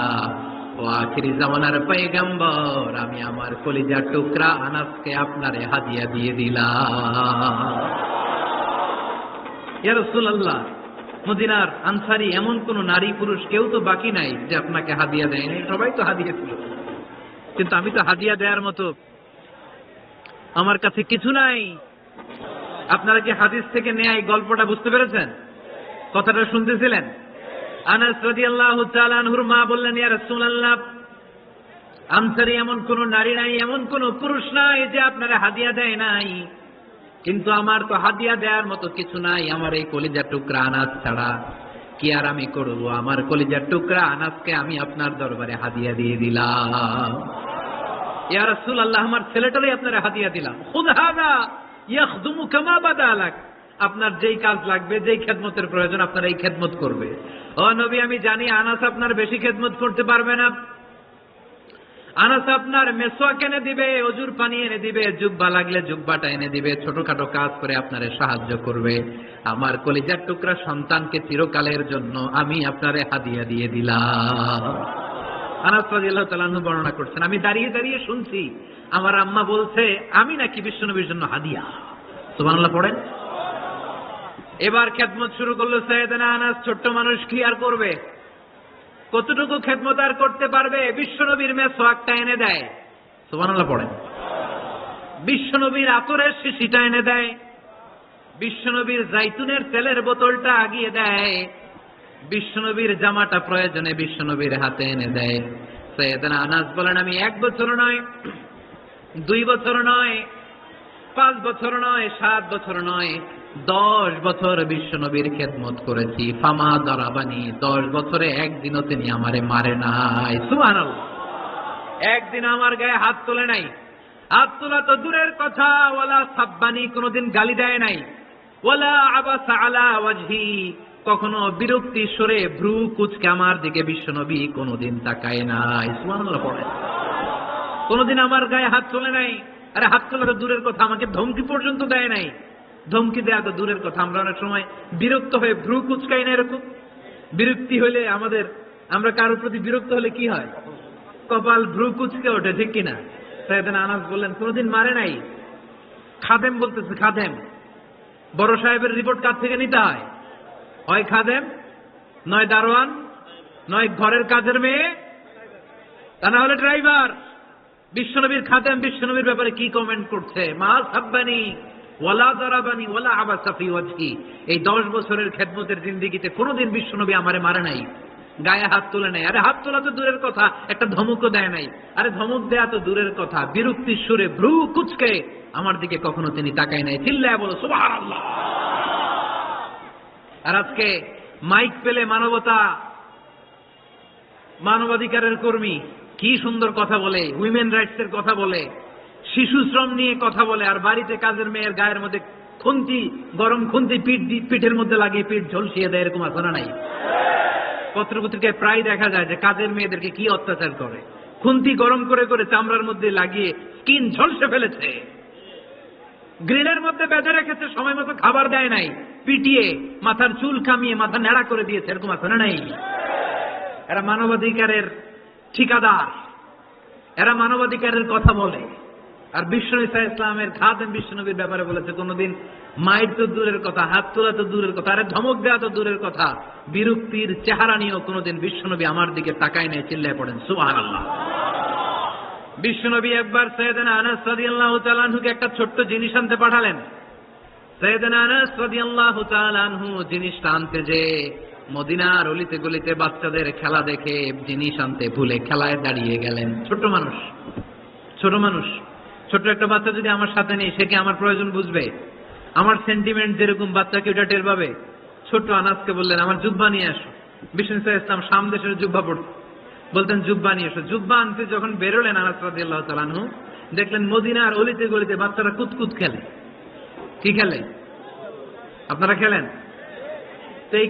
ও আখিরি জামানার পয়গম্বর, আমি আমার কলিজার টুকরা আনাসকে আপনারে হাদিয়া দিয়ে দিলাম। ইয়া রাসূলুল্লাহ, মদিনার আনসারী এমন কোন নারী পুরুষ কেউ তো বাকি নাই যে আপনাকে হাদিয়া দেয়নি, সবাই তো হাদিয়া ছিল, কিন্তু আমি তো হাদিয়া দেওয়ার মতো আমার কাছে কিছু নাই। আপনারা কি হাদিস থেকে নেয়া এই গল্পটা বুঝতে পেরেছেন? কথাটা শুনতেছিলেন? আনাস রাদিয়াল্লাহু তাআলা আনহুর মা বললেন, ইয়া রাসূলুল্লাহ, আনসারী এমন কোন নারী নাই, এমন কোন পুরুষ নাই যে আপনারা হাদিয়া দেয় নাই, কিন্তু আমার তো হাদিয়া দেওয়ার মতো কিছু নাই আমার এই কলিজার টুকরা আনাস ছাড়া। কি আর আমি করব? আমার কলিজার টুকরা আনাসকে আমি আপনার দরবারে হাদিয়া দিয়ে দিলাম। ইয়া রাসূলুল্লাহ, আমার ছেলেটারই আপনারা হাদিয়া দিলাম। খুদ হাযা ইয়াখদুমু কামা বাদালাক, আপনার যেই কাজ লাগবে, যেই খেদমতের প্রয়োজন আপনার এই খেদমত করবে। ও নবী, আমি জানি আনাস আপনার বেশি খেদমত করতে পারবে না। আনাস আপনার মেসওয়াক এনে দিবে, অজুর পানি এনে দিবে, জুব্বা লাগলে জুব্বাটা এনে দিবে, ছোটখাটো কাজ করে আপনারে সাহায্য করবে। আমার কলিজার টুকরা সন্তানকে চিরকালের জন্য আমি আপনারে হাদিয়া দিয়ে দিলাম। আনাস রাদিয়াল্লাহু তাআলা আনহু বর্ণনা করছেন, আমি দাঁড়িয়ে দাঁড়িয়ে শুনছি আমার আম্মা বলছে আমি নাকি বিশ্বনবীর জন্য হাদিয়া। সুবহানাল্লাহ পড়েন। এবার খেদমত শুরু করলো সাইয়েদনা আনাস। ছোট্ট মানুষ কি আর করবে, কতটুকু খেদমত আর করতে পারবে? বিশ্বনবীর মেসওয়াকটা এনে দেয়। সুবহানাল্লাহ পড়েন। বিশ্বনবীর আতরের শিশিটা এনে দেয়, বিশ্বনবীর জাইতুনের তেলের বোতলটা আগিয়ে দেয়, বিশ্বনবীর জামাটা প্রয়োজনে বিশ্বনবীর হাতে এনে দেয়। সাইয়েদনা আনাস বলেন, আমি 1 বছর নয়, 2 বছর নয়, 5 বছর নয়, 7 বছর নয়, 10 বছর বিশ্বনবীর খেদমত করেছি। ফামা দারাবানি, 10 বছরে একদিনও তিনি আমারে মারে নাই। সুবহানাল্লাহ। একদিন আমার গায়ে হাত তোলে নাই। হাত তোলা তো দূরের কথা, ওয়ালা সাব্বানি, কোনদিন গালি দেয় নাই। ওয়ালা আবাসা আলা ওয়াজহি, কখনো বিরক্তি সুরে ভ্রু কুঁচকে আমার দিকে বিশ্বনবী কোনদিন তাকায় নাই। সুবহানাল্লাহ পড়ে। কোনদিন আমার গায়ে হাত তোলে নাই। আরে হাত তোলা তো দূরের কথা, আমাকে ধমকি পর্যন্ত দেয় নাই। ধমকি দেয়া তো দূরের কথা, আমরা অনেক সময় বিরক্ত হয়ে ভ্রু কুঁচকাই না। এরকম বিরক্তি হলে আমরা কারোর প্রতি বিরক্ত হলে কি হয়? কপাল ভ্রু কুঁচকে ওঠে, ঠিক কিনা? সাইয়েদনা আনাস বললেন কোনদিন মারে নাই। খাদেম বলতেছে, খাদেম, বড় সাহেবের রিপোর্ট কার থেকে নিতে হয়? হয় খাদেম, নয় দারোয়ান, নয় ঘরের কাজের মেয়ে, তা না হলে ড্রাইভার। বিশ্বনবীর খাদেম বিশ্বনবীর ব্যাপারে কি কমেন্ট করছে? মা সাব্বানি ওয়ালা দারাবানি ওয়ালা আবাসা ফি ওয়াজহি। এই 10 বছরের খেদমতের জিন্দেগিতে কোনোদিন বিশ্বনবী আমারে মারে নাই, গায়ে হাত তোলে নাই। আরে হাত তোলা তো দূরের কথা, একটা ধমকও দেয় নাই। আরে ধমক দেয়া তো দূরের কথা, বিরক্তির সুরে ভ্রু কুঁচকে আমার দিকে কখনো তিনি তাকায় নাই। চিল্লায় বলো সুবহানাল্লাহ। আর আজকে মাইক পেলে মানবাধিকারের কর্মী কি সুন্দর কথা বলে, উইমেন রাইটস এর কথা বলে, শিশু শ্রম নিয়ে কথা বলে, আর বাড়িতে কাজের মেয়ের গায়ের মধ্যে খুন্তি, গরম খুন্তি পিঠের মধ্যে লাগিয়ে পিঠ ঝলসিয়ে দেয়। এরকম আছে না নাই? পত্রপত্রিকায় প্রায় দেখা যায় যে কাজের মেয়েদেরকে কি অত্যাচার করে। খুন্তি গরম করে করে চামড়ার মধ্যে লাগিয়ে স্কিন ঝলসে ফেলেছে, গ্রিলের মধ্যে বেঁধে রেখেছে, সময় মতো খাবার দেয় নাই, পিটিয়ে মাথার চুল কামিয়ে মাথা নেড়া করে দিয়েছে। এরকম আছে না নাই? এরা মানবাধিকারের ঠিকাদার, এরা মানবাধিকারের কথা বলে। আর বিশ্বনবী ইসলামের খাদেম বিশ্বনবীর ব্যাপারে বলেছে কোনদিন মায়ের তো দূরের কথা, হাত তোলা তো দূরের কথা, আরে ধমক দেওয়া তো দূরের কথা, বিরক্তির চেহারা নিয়েও কোনদিন বিশ্বনবী আমার দিকে তাকায় নাই। চিল্লায় পড়েন সুবহানাল্লাহ। বিশ্বনবী একবার সাইয়েদনা আনাস রাদিয়াল্লাহু তাআলা আনহুকে একটা ছোট্ট জিনিস আনতে পাঠালেন। সাইয়েদনা আনাস রাদিয়াল্লাহু তাআলা আনহু জিনিসটা আনতে যে মদিনার অলিতে গলিতে বাচ্চাদের খেলা দেখে জিনিস আনতে ভুলে খেলায় দাঁড়িয়ে গেলেন। ছোট মানুষ, ছোট একটা বাচ্চা যদি আমার সাথে নেই, সে কি আমার প্রয়োজন বুঝবে? আমার সেন্টিমেন্ট যেরকম বাচ্চাকে ওটা টের পাবে। ছোট্ট আনাসকে বললেন আমার জুব্বা নিয়ে আসো। বিষ্ণু ইসলাম শাম দেশের জুব্বা পড়তো, বলতেন জুব্বা নিয়ে এসো। জুব্বা আনতে যখন বেরোলেন আনাস রাদিয়াল্লাহু তাআলা আনহু, দেখলেন মদিনার অলিতে গলিতে বাচ্চারা কুতকুত খেলে। কি খেলে? আপনারা খেলেন? তো এই